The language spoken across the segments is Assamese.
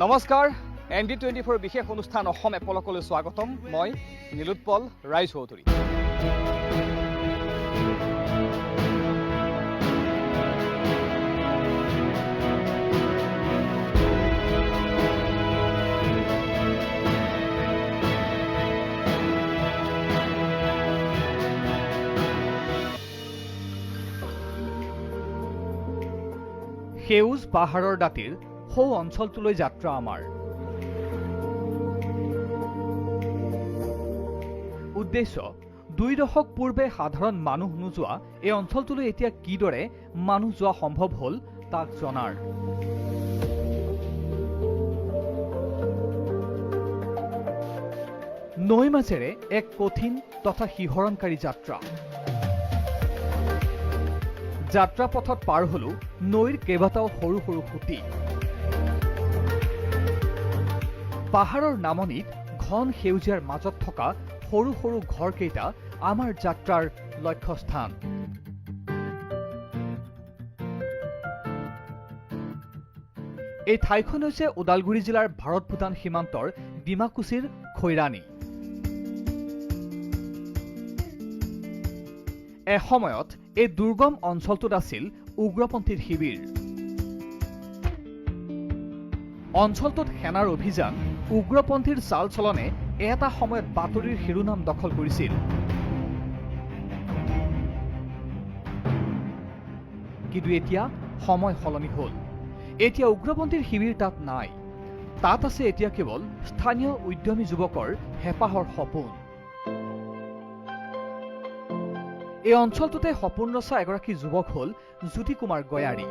নমস্কাৰ ND24 বিশেষ অনুষ্ঠান অসম এপলকলৈ স্বাগতম মই নীলোৎপল ৰায় চৌধুৰী সেউজ পাহাৰৰ দাঁতিৰ সৌ অঞ্চলটোলৈ যাত্ৰা আমাৰ উদ্দেশ্য 2 দশক পূৰ্বে সাধাৰণ মানুহ নোযোৱা এই অঞ্চলটোলৈ এতিয়া কিদৰে মানুহ যোৱা সম্ভৱ হ'ল তাক জনাৰ নৈ মাজেৰে এক কঠিন তথা শিহৰণকাৰী যাত্ৰা যাত্ৰা পথত পাৰ হলো নৈৰ কেইবাটাও সৰু সৰু খুঁটি পাহাৰৰ নামনিত ঘন সেউজীয়াৰ মাজত থকা সৰু সৰু ঘৰকেইটা আমাৰ যাত্ৰাৰ লক্ষ্যস্থান এই ঠাইখন হৈছে ওদালগুৰি জিলাৰ ভাৰত ভূটান সীমান্তৰ ডিমাকুছিৰ খৈৰাণী এসময়ত এই দুৰ্গম অঞ্চলটোত আছিল উগ্ৰপন্থীৰ শিবিৰ অঞ্চলটোত সেনাৰ অভিযান উগ্ৰপন্থীৰ চাল চলনে এটা সময়ত বাতৰিৰ শিৰোনাম দখল কৰিছিল কিন্তু এতিয়া সময় সলনি হ'ল এতিয়া উগ্ৰপন্থীৰ শিবিৰ তাত নাই তাত আছে এতিয়া কেৱল স্থানীয় উদ্যমী যুৱকৰ হেঁপাহৰ সপোন এই অঞ্চলটোতে সপোন ৰচা এগৰাকী যুৱক হ'ল জ্যোতি কুমাৰ গয়াৰী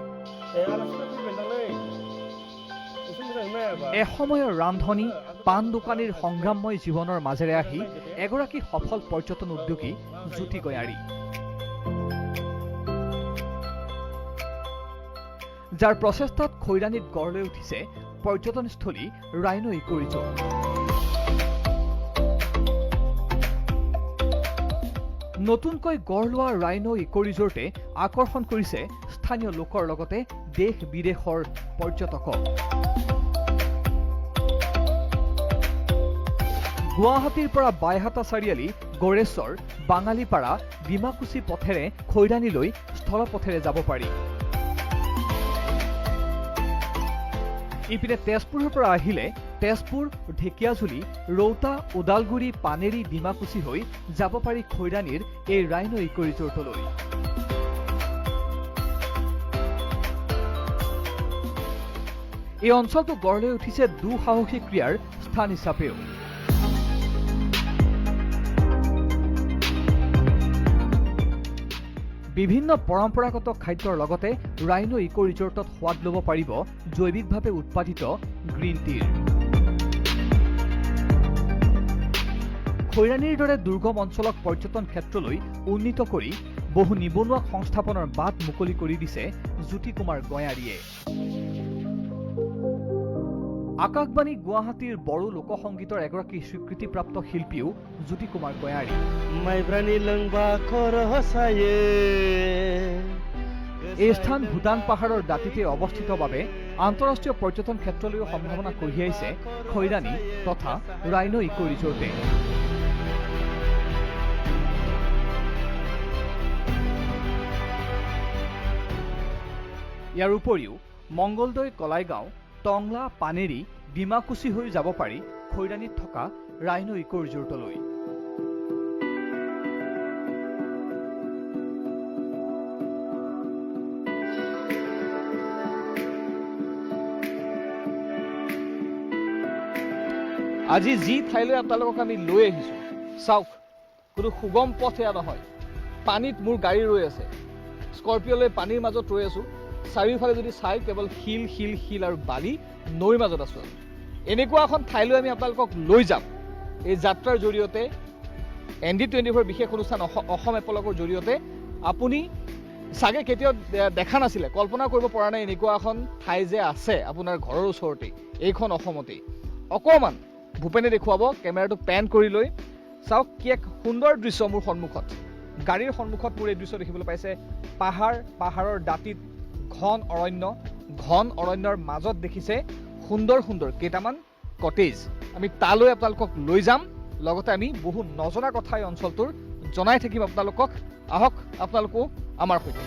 এসময়ৰ ৰান্ধনী পাণ দোকানীৰ সংগ্ৰামময় জীৱনৰ মাজেৰে আহি এগৰাকী সফল পৰ্যটন উদ্যোগী জ্যোতি গয়াৰী যাৰ প্ৰচেষ্টাত খৈৰাণীত গঢ় লৈ উঠিছে পৰ্যটনস্থলী ৰাইনো ইকো ৰিজৰ্ট নতুনকৈ গঢ় লোৱা ৰাইনো ইকো ৰিজৰ্টে আকৰ্ষণ কৰিছে স্থানীয় লোকৰ লগতে দেশ বিদেশৰ পৰ্যটকক গুৱাহাটীৰ পৰা বাইহাটা চাৰিআলি গড়েশ্বৰ বাঙালীপাৰা ডিমাকুছি পথেৰে খৈৰাণীলৈ স্থলপথেৰে যাব পাৰি ইপিনে তেজপুৰৰ পৰা আহিলে তেজপুৰ ঢেকিয়াজুলি ৰৌতা ওদালগুৰি পানেৰী ডিমাকুছি হৈ যাব পাৰি খৈৰাণীৰ এই ৰাইনো ইকো ৰিজৰ্টলৈ এই অঞ্চলটো গঢ় লৈ উঠিছে দুঃসাহসিক ক্ৰীড়াৰ স্থান হিচাপেও বিভিন্ন পৰম্পৰাগত খাদ্যৰ লগতে ৰাইনো ইকো ৰিজৰ্টত সোৱাদ ল'ব পাৰিব জৈৱিকভাৱে উৎপাদিত গ্ৰীণ টিৰ খৈৰাণীৰ দৰে দুৰ্গম অঞ্চলক পৰ্যটন ক্ষেত্ৰলৈ উন্নীত কৰি বহু নিবনুৱাক সংস্থাপনৰ বাট মুকলি কৰি দিছে জ্যোতি কুমাৰ গয়াৰীয়ে আকাশবাণী গুৱাহাটীৰ বড়ো লোকসংগীতৰ এগৰাকী স্বীকৃতিপ্ৰাপ্ত শিল্পীও জ্যোতি কুমাৰ গয়াৰী এই স্থান ভূটান পাহাৰৰ দাঁতিতে অৱস্থিত বাবে আন্তঃৰাষ্ট্ৰীয় পৰ্যটন ক্ষেত্ৰলৈও সম্ভাৱনা কঢ়িয়াইছে খৈৰাণী তথা ৰাইনো ইকো ৰিজৰ্টে ইয়াৰ উপৰিও মংগলদৈ কলাইগাঁও টংলা পানেৰী ডিমাকুছি হৈ যাব পাৰি খৈৰাণীত থকা ৰাইনো ইকো ৰিজৰ্টলৈ আজি যি ঠাইলৈ আপোনালোকক আমি লৈ আহিছো চাওক কোনো সুগম পথ এয়া নহয় পানীত মোৰ গাড়ী ৰৈ আছে স্কৰ্পিঅ'লৈ পানীৰ মাজত ৰৈ আছো চাৰিওফালে যদি চাই কেৱল শিল শিল শিল আৰু বালি নৈৰ মাজত আছো এনেকুৱা এখন ঠাইলৈ আমি আপোনালোকক লৈ যাম এই যাত্ৰাৰ জৰিয়তে ND24 বিশেষ অনুষ্ঠান অসম এপলকৰ জৰিয়তে আপুনি চাগে কেতিয়াও দেখা নাছিলে কল্পনা কৰিব পৰা নাই এনেকুৱা এখন ঠাই যে আছে আপোনাৰ ঘৰৰ ওচৰতে এইখন অসমতেই অকণমান ভূপেনে দেখুৱাব কেমেৰাটো পেন কৰি লৈ চাওক কি এক সুন্দৰ দৃশ্য মোৰ সন্মুখত গাড়ীৰ সন্মুখত মোৰ এই দৃশ্য দেখিবলৈ পাইছে পাহাৰৰ দাঁতিত ঘন অৰণ্যৰ মাজত দেখিছে সুন্দৰ সুন্দৰ কেইটামান কটেজ আমি তালৈ আপোনালোকক লৈ যাম লগতে আমি বহু নজনা কথা এই অঞ্চলটোৰ জনাই থাকিম আপোনালোকক আহক আপোনালোকো আমাৰ সৈতে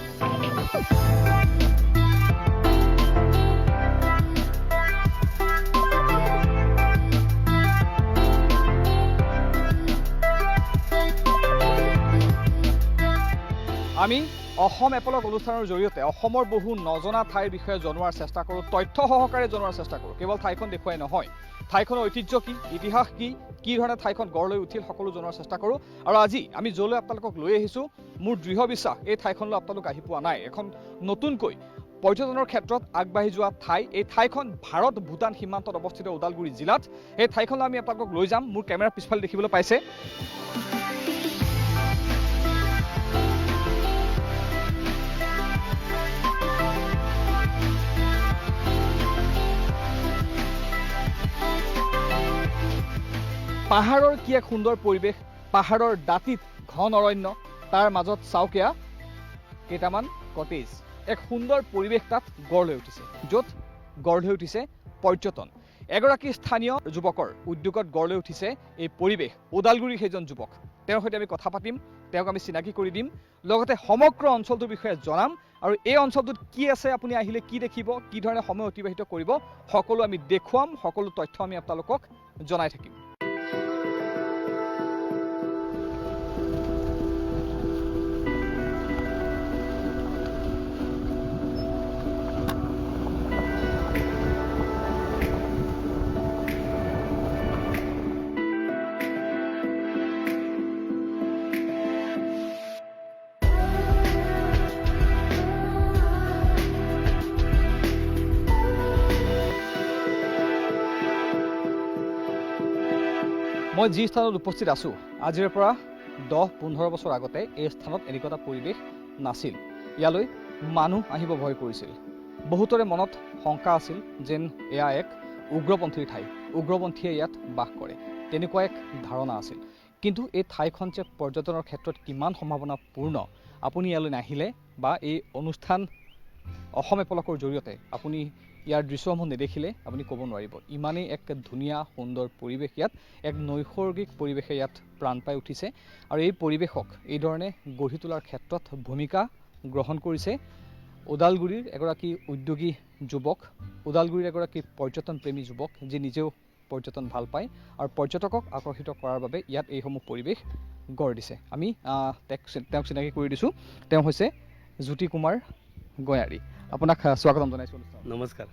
আমি অসম এপলক অনুষ্ঠানৰ জৰিয়তে অসমৰ বহু নজনা ঠাইৰ বিষয়ে জনোৱাৰ চেষ্টা কৰোঁ তথ্য সহকাৰে জনোৱাৰ চেষ্টা কৰোঁ কেৱল ঠাইখন দেখুৱাই নহয় ঠাইখনৰ ঐতিহ্য কি ইতিহাস কি ধৰণে ঠাইখন গঢ় লৈ উঠিল সকলো জনোৱাৰ চেষ্টা কৰোঁ আৰু আজি আমি যলৈ আপোনালোকক লৈ আহিছোঁ মোৰ দৃঢ় বিশ্বাস এই ঠাইখনলৈ আপোনালোক আহি পোৱা নাই এখন নতুনকৈ পৰ্যটনৰ ক্ষেত্ৰত আগবাঢ়ি যোৱা ঠাই এই ঠাইখন ভাৰত ভূটান সীমান্তত অৱস্থিত ওদালগুৰি জিলাত এই ঠাইখনলৈ আমি আপোনালোকক লৈ যাম মোৰ কেমেৰাৰ পিছফালে দেখিবলৈ পাইছে পাহাৰৰ কি এক সুন্দৰ পৰিৱেশ পাহাৰৰ দাঁতিত ঘন অৰণ্য তাৰ মাজত চাওকীয়া কেইটামান কটেজ এক সুন্দৰ পৰিৱেশ তাত গঢ় লৈ উঠিছে য'ত গঢ় লৈ উঠিছে পৰ্যটন এগৰাকী স্থানীয় যুৱকৰ উদ্যোগত গঢ় লৈ উঠিছে এই পৰিৱেশ ওদালগুৰিৰ সেইজন যুৱক তেওঁৰ সৈতে আমি কথা পাতিম তেওঁক আমি চিনাকি কৰি দিম লগতে সমগ্ৰ অঞ্চলটোৰ বিষয়ে জনাম আৰু এই অঞ্চলটোত কি আছে আপুনি আহিলে কি দেখিব কি ধৰণে সময় অতিবাহিত কৰিব সকলো আমি দেখুৱাম সকলো তথ্য আমি আপোনালোকক জনাই থাকিম মই যি স্থানত উপস্থিত আছোঁ আজিৰ পৰা 10-15 বছৰ আগতে এই স্থানত এনেকুৱা এটা পৰিৱেশ নাছিল ইয়ালৈ মানুহ আহিব ভয় কৰিছিল বহুতৰে মনত শংকা আছিল যেন এয়া এক উগ্ৰপন্থীৰ ঠাই উগ্ৰপন্থীয়ে ইয়াত বাস কৰে তেনেকুৱা এক ধাৰণা আছিল কিন্তু এই ঠাইখন যে পৰ্যটনৰ ক্ষেত্ৰত কিমান সম্ভাৱনাপূৰ্ণ আপুনি ইয়ালৈ নাহিলে বা এই অনুষ্ঠান অসম এপলকৰ জৰিয়তে আপুনি ইয়াৰ দৃশ্যসমূহ নেদেখিলে আপুনি ক'ব নোৱাৰিব ইমানেই এক ধুনীয়া সুন্দৰ পৰিৱেশ ইয়াত এক নৈসৰ্গিক পৰিৱেশে ইয়াত প্ৰাণ পাই উঠিছে আৰু এই পৰিৱেশক এই ধৰণে গঢ়ি তোলাৰ ক্ষেত্ৰত ভূমিকা গ্ৰহণ কৰিছে ওদালগুৰিৰ এগৰাকী উদ্যোগী যুৱক ওদালগুৰিৰ এগৰাকী পৰ্যটন প্ৰেমী যুৱক যি নিজেও পৰ্যটন ভাল পায় আৰু পৰ্যটকক আকৰ্ষিত কৰাৰ বাবে ইয়াত এইসমূহ পৰিৱেশ গঢ় দিছে আমি তেওঁক চিনাকি কৰি দিছোঁ তেওঁ হৈছে জ্যোতি কুমাৰ গয়াৰী আপোনাক স্বাগতম জনাইছোঁ নমস্কাৰ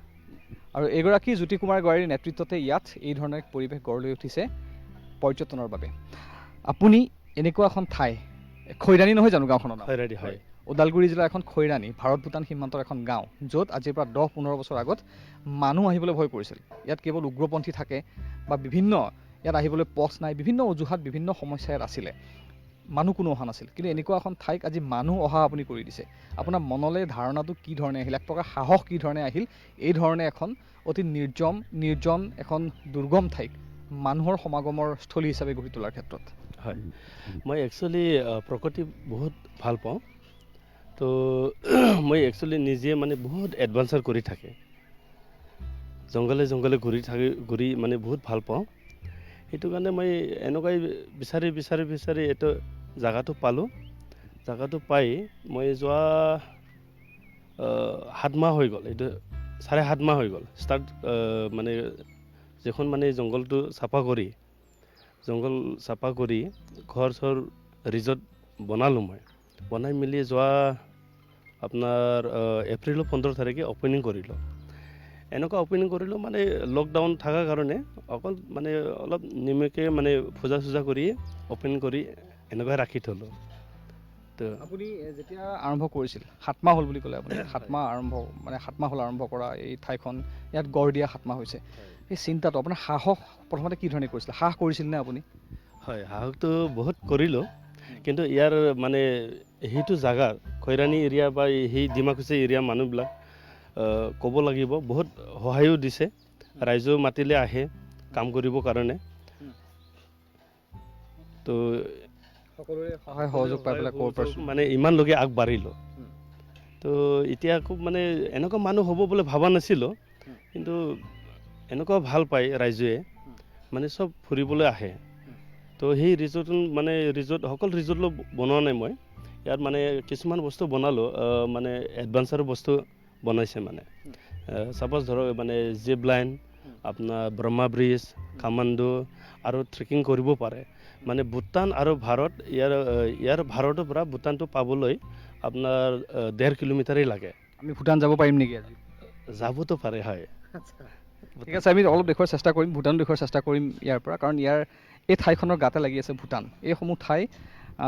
আৰু এগৰাকী জ্যোতি কুমাৰ গয়াৰীৰ নেতৃত্বতে ইয়াত এই ধৰণৰ এক পৰিৱেশ গঢ় লৈ উঠিছে পৰ্যটনৰ বাবে আপুনি এনেকুৱা এখন ঠাই খৈৰাণী নহয় জানো গাঁওখনৰ নাম খৈৰাণী হয় ওদালগুৰি জিলাৰ এখন খৈৰাণী ভাৰত ভূটান সীমান্তৰ এখন গাঁও য'ত আজিৰ পৰা 10-15 বছৰ আগত মানুহ আহিবলৈ ভয় কৰিছিল ইয়াত কেৱল উগ্ৰপন্থী থাকে বা বিভিন্ন ইয়াত আহিবলৈ পথ নাই বিভিন্ন অজুহাত বিভিন্ন সমস্যা ইয়াত আছিলে মানুহ কোনো অহা নাছিল কিন্তু এনেকুৱা এখন ঠাইক আজি মানুহ অহা আপুনি কৰি দিছে আপোনাৰ মনলৈ ধাৰণাটো কি ধৰণে আহিল এক প্ৰকাৰ সাহস কি ধৰণে আহিল এই ধৰণে এখন অতি নিৰ্জন এখন দুৰ্গম ঠাইক মানুহৰ সমাগমৰ স্থলী হিচাপে গঢ়ি তোলাৰ ক্ষেত্ৰত হয় মই একচুৱেলি প্ৰকৃতি বহুত ভাল পাওঁ তো মই একচুৱেলি নিজে মানে বহুত এডভেঞ্চাৰ কৰি থাকে জংঘলে ঘূৰি মানে বহুত ভাল পাওঁ সেইটো কাৰণে মই এনেকুৱাই বিচাৰি এইটো জাগাটো পালোঁ জাগাটো পাই মই যোৱা 7 মাহ হৈ গ'ল এইটো 7.5 মাহ হৈ গ'ল ষ্টাৰ্ট মানে যখন মানে জংঘলটো চাফা কৰি ঘৰ চৰ ৰিজৰ্ট বনালোঁ মই বনাই মেলি যোৱা আপোনাৰ এপ্ৰিলৰ 15 তাৰিখে অপেনিং কৰিলোঁ এনেকুৱা অপেনিং কৰিলোঁ মানে লকডাউন থকাৰ কাৰণে অকল মানে অলপ নিমকে মানে পূজা চূজা কৰি অপেনিং কৰি এনেকুৱা ৰাখি থ'লোঁ তো আপুনি যেতিয়া আৰম্ভ কৰিছিল 7 মাহ হ'ল বুলি ক'লে আপুনি 7 মাহ হ'ল আৰম্ভ কৰা এই ঠাইখন ইয়াত গঢ় দিয়া 7 মাহ হৈছে এই চিন্তাটো আপোনাৰ সাহস প্ৰথমতে কি ধৰণে কৰিছিল সাহস কৰিছিল নে আপুনি হয় সাহসটো বহুত কৰিলোঁ কিন্তু ইয়াৰ মানে সেইটো জাগাৰ খৈৰাণী এৰিয়া বা সেই ডিমাকুচি এৰিয়া মানুহবিলাক ক'ব লাগিব বহুত সহায়ো দিছে ৰাইজেও মাতিলে আহে কাম কৰিবৰ কাৰণে তো সকলোৰে সহায় সহযোগ পাই পেলাই ক'ব পাৰিছোঁ মানে ইমান লোকে আগবাঢ়িলোঁ তো এতিয়া খুব মানে এনেকুৱা মানুহ হ'ব বুলি ভবা নাছিলোঁ কিন্তু এনেকুৱা ভাল পায় ৰাইজে মানে চব ফুৰিবলৈ আহে তো সেই ৰিজৰ্ট মানে সকলো ৰিজৰ্ট বনোৱা নাই মই ইয়াত মানে কিছুমান বস্তু বনালোঁ মানে এডভান্সাৰ বস্তু বনাইছে মানে ছাপ'জ ধৰক মানে জিপ লাইন আপোনাৰ ব্ৰহ্মা ব্ৰিজ কামাণ্ডো আৰু ট্ৰেকিং কৰিব পাৰে মানে ভূটান আৰু ভাৰত ইয়াৰ ভাৰতৰ পৰা ভূটানটো পাবলৈ আপোনাৰ 1.5 কিলোমিটাৰেই লাগে আমি ভূটান যাব পাৰিম নেকি আজি যাবতো পাৰে হয় ঠিক আছে আমি অলপ দেখুৱাৰ চেষ্টা কৰিম ভূটান দেখুৱাৰ চেষ্টা কৰিম ইয়াৰ পৰা কাৰণ ইয়াৰ এই ঠাইখনৰ গাতে লাগি আছে ভূটান এইসমূহ ঠাই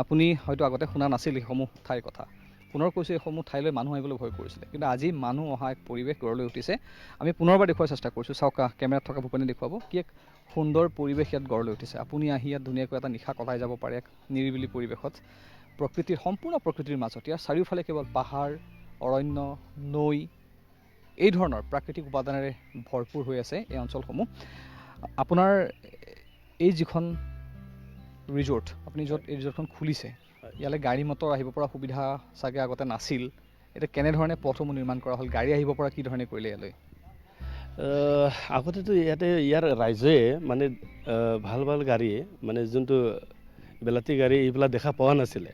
আপুনি হয়তো আগতে শুনা নাছিল এইসমূহ ঠাইৰ কথা পুনৰ কৈছোঁ এইসমূহ ঠাইলৈ মানুহ আহিবলৈ ভয় কৰিছিলে কিন্তু আজি মানুহ অহা এক পৰিৱেশ গঢ়লৈ উঠিছে আমি পুনৰবাৰ দেখুৱাৰ চেষ্টা কৰিছোঁ চাওক কেমেৰাত থকা ভূপেনে দেখুৱাব কি এক সুন্দৰ পৰিৱেশ ইয়াত গঢ়লৈ উঠিছে আপুনি আহি ইয়াত ধুনীয়াকৈ এটা নিশা কটাই যাব পাৰে এক নিৰিবিলি পৰিৱেশত সম্পূৰ্ণ প্ৰকৃতিৰ মাজত ইয়াৰ চাৰিওফালে কেৱল পাহাৰ অৰণ্য নৈ এই ধৰণৰ প্ৰাকৃতিক উপাদানেৰে ভৰপূৰ হৈ আছে এই অঞ্চলসমূহ আপোনাৰ এই যিখন ৰিজৰ্ট আপুনি য'ত এই ৰিজৰ্টখন খুলিছে ইয়ালৈ গাড়ী মটৰ আহিব পৰা সুবিধা চাগে আগতে নাছিল এতিয়া কেনেধৰণে পথসমূহ নিৰ্মাণ কৰা হ'ল গাড়ী আহিব পৰা কি ধৰণে কৰিলে ইয়ালৈ আগতেতো ইয়াৰ ৰাইজে মানে ভাল গাড়ী মানে যোনটো বেলাতী গাড়ী এইবিলাক দেখা পোৱা নাছিলে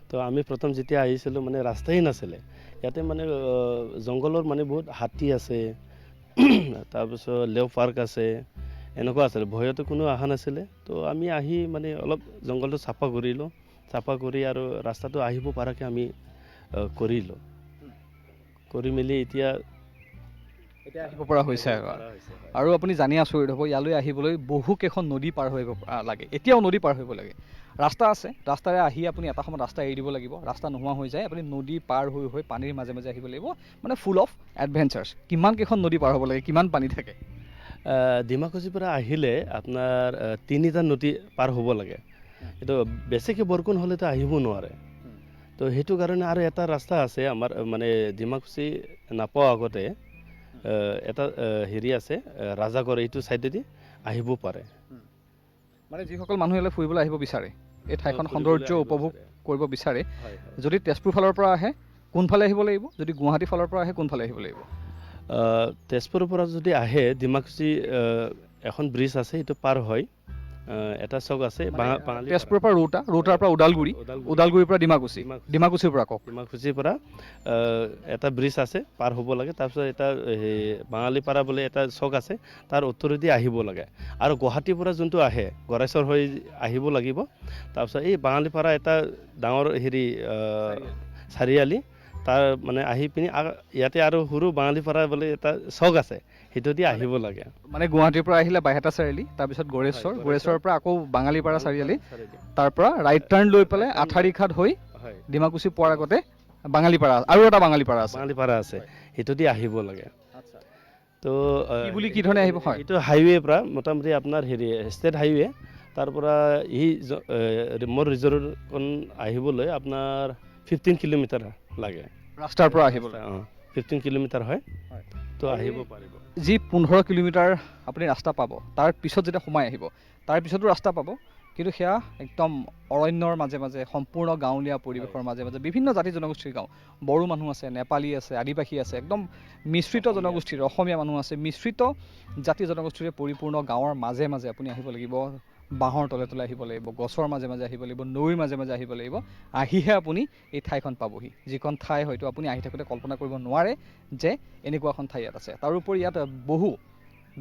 তো আমি প্ৰথম যেতিয়া আহিছিলোঁ মানে ৰাস্তাই নাছিলে ইয়াতে মানে জংঘলৰ মানে বহুত হাতী আছে তাৰপিছত লেও পাৰ্ক আছে এনেকুৱা আছিলে ভয়তো কোনো অহা নাছিলে তো আমি আহি মানে অলপ জংঘলটো চাফা কৰিলোঁ চাফা কৰি আৰু ৰাস্তাটো আহিব পৰাকৈ আমি কৰিলোঁ কৰি মেলি এতিয়া আহিব পৰা হৈছে আৰু আপুনি জানি আচৰিত হ'ব ইয়ালৈ আহিবলৈ বহুকেইখন নদী পাৰ হৈ লাগে এতিয়াও নদী পাৰ হ'ব লাগে ৰাস্তা আছে ৰাস্তাৰে আহি আপুনি এটা সময়ত ৰাস্তা এৰি দিব লাগিব ৰাস্তা নোহোৱা হৈ যায় আপুনি নদী পাৰ হৈ পানীৰ মাজে মাজে আহিব লাগিব মানে ফুল অফ এডভেঞ্চাৰ্ছ কিমান কেইখন নদী পাৰ হ'ব লাগে কিমান পানী থাকে ডিমাকুছিৰ পৰা আহিলে আপোনাৰ 3টা নদী পাৰ হ'ব লাগে এইটো বেছিকৈ বৰষুণ হ'লেতো আহিব নোৱাৰে তো সেইটো কাৰণে আৰু এটা ৰাস্তা আছে আমাৰ মানে ডিমাকুছি নাপাওঁ আগতে এটা হেৰি আছে ৰাজাগড় এইটো ছাইডেদি আহিব পাৰে মানে যিসকল মানুহ ইয়ালৈ ফুৰিবলৈ আহিব বিচাৰে এই ঠাইখন সৌন্দৰ্য উপভোগ কৰিব বিচাৰে যদি তেজপুৰ ফালৰ পৰা আহে কোনফালে আহিব লাগিব যদি গুৱাহাটী ফালৰ পৰা আহে কোনফালে আহিব লাগিব তেজপুৰৰ পৰা যদি আহে ডিমাকুছি এখন ব্ৰিজ আছে এইটো পাৰ হয় এটা চক আছে তেজপুৰৰ পৰা ৰোটাৰ পৰা ওদালগুৰিৰ পৰা ডিমাকুছিৰ পৰা কওক ডিমাকুছিৰ পৰা এটা ব্ৰিজ আছে পাৰ হ'ব লাগে তাৰপিছত এটা বাঙালীপাৰা বুলি এটা চক আছে তাৰ উত্তৰেদি আহিব লাগে আৰু গুৱাহাটীৰ পৰা যোনটো আহে গড়েশ্বৰ হৈ আহিব লাগিব তাৰপিছত এই বাঙালীপাৰা এটা ডাঙৰ চাৰিআলি তাৰ মানে আহি পিনি ইয়াতে আৰু সৰু বাঙালীপাৰা বুলি এটা চক আছে সেইটো দি আহিব লাগে মানে গুৱাহাটীৰ পৰা আহিলে বাইহাটা চাৰিআলি তাৰপিছত গড়েশ্বৰৰ পৰা আকৌ বাঙালীপাৰা চাৰিআলি তাৰ পৰা ৰাইট টাৰ্ণ লৈ পেলাই আঠাৰিঘাট হৈ ডিমাকুছি পোৱাৰ আগতে বাঙালীপাৰা আৰু এটা বাঙালীপাৰা আছে সেইটো দি আহিব লাগে তো কি ধৰণে আহিব হয় এইটো হাইৱে পৰা মোটামুটি আপোনাৰ ষ্টেট হাইৱে তাৰ পৰা মোৰ ৰিজৰ্টখন আহিবলৈ আপোনাৰ 15 কিলোমিটাৰ লাগে ৰাস্তাৰ পৰা আহিবলৈ 15 কিলোমিটাৰ হয় তো আহিব পাৰিব যি 15 কিলোমিটাৰ আপুনি ৰাস্তা পাব তাৰ পিছত যেতিয়া সোমাই আহিব তাৰ পিছতো ৰাস্তা পাব কিন্তু সেয়া একদম অৰণ্যৰ মাজে মাজে সম্পূৰ্ণ গাঁৱলীয়া পৰিৱেশৰ মাজে মাজে বিভিন্ন জাতি জনগোষ্ঠীৰ গাঁও বড়ো মানুহ আছে নেপালী আছে আদিবাসী আছে একদম মিশ্ৰিত জনগোষ্ঠীৰ অসমীয়া মানুহ আছে মিশ্ৰিত জাতি জনগোষ্ঠীৰে পৰিপূৰ্ণ গাঁৱৰ মাজে মাজে আপুনি আহিব লাগিব বাঁহৰ তলে তলে আহিব লাগিব গছৰ মাজে মাজে আহিব লাগিব নৈৰ মাজে মাজে আহিব লাগিব আহিহে আপুনি এই ঠাইখন পাবহি যিখন ঠাই হয়তো আপুনি আহি থাকোঁতে কল্পনা কৰিব নোৱাৰে যে এনেকুৱা এখন ঠাই ইয়াত আছে তাৰোপৰি ইয়াত বহু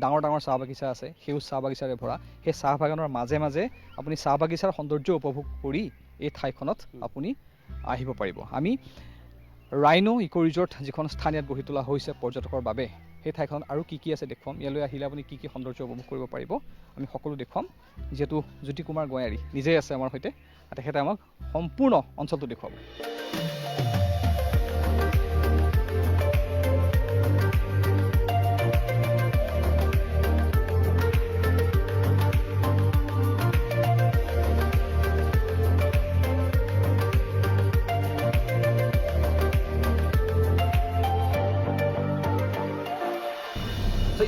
ডাঙৰ ডাঙৰ চাহ বাগিচা আছে সেউজ চাহ বাগিচাৰে ভৰা সেই চাহ বাগানৰ মাজে মাজে আপুনি চাহ বাগিচাৰ সৌন্দৰ্য উপভোগ কৰি এই ঠাইখনত আপুনি আহিব পাৰিব আমি ৰাইনো ইক' ৰিজৰ্ট যিখন স্থান ইয়াত গঢ়ি তোলা হৈছে পৰ্যটকৰ বাবে সেই ঠাইখনত আৰু কি কি আছে দেখুৱাম ইয়ালৈ আহিলে আপুনি কি কি সৌন্দৰ্য উপভোগ কৰিব পাৰিব আমি সকলো দেখুৱাম যিহেতু জ্যোতি কুমাৰ গয়াৰী নিজেই আছে আমাৰ সৈতে তেখেতে আমাক সম্পূৰ্ণ অঞ্চলটো দেখুৱাব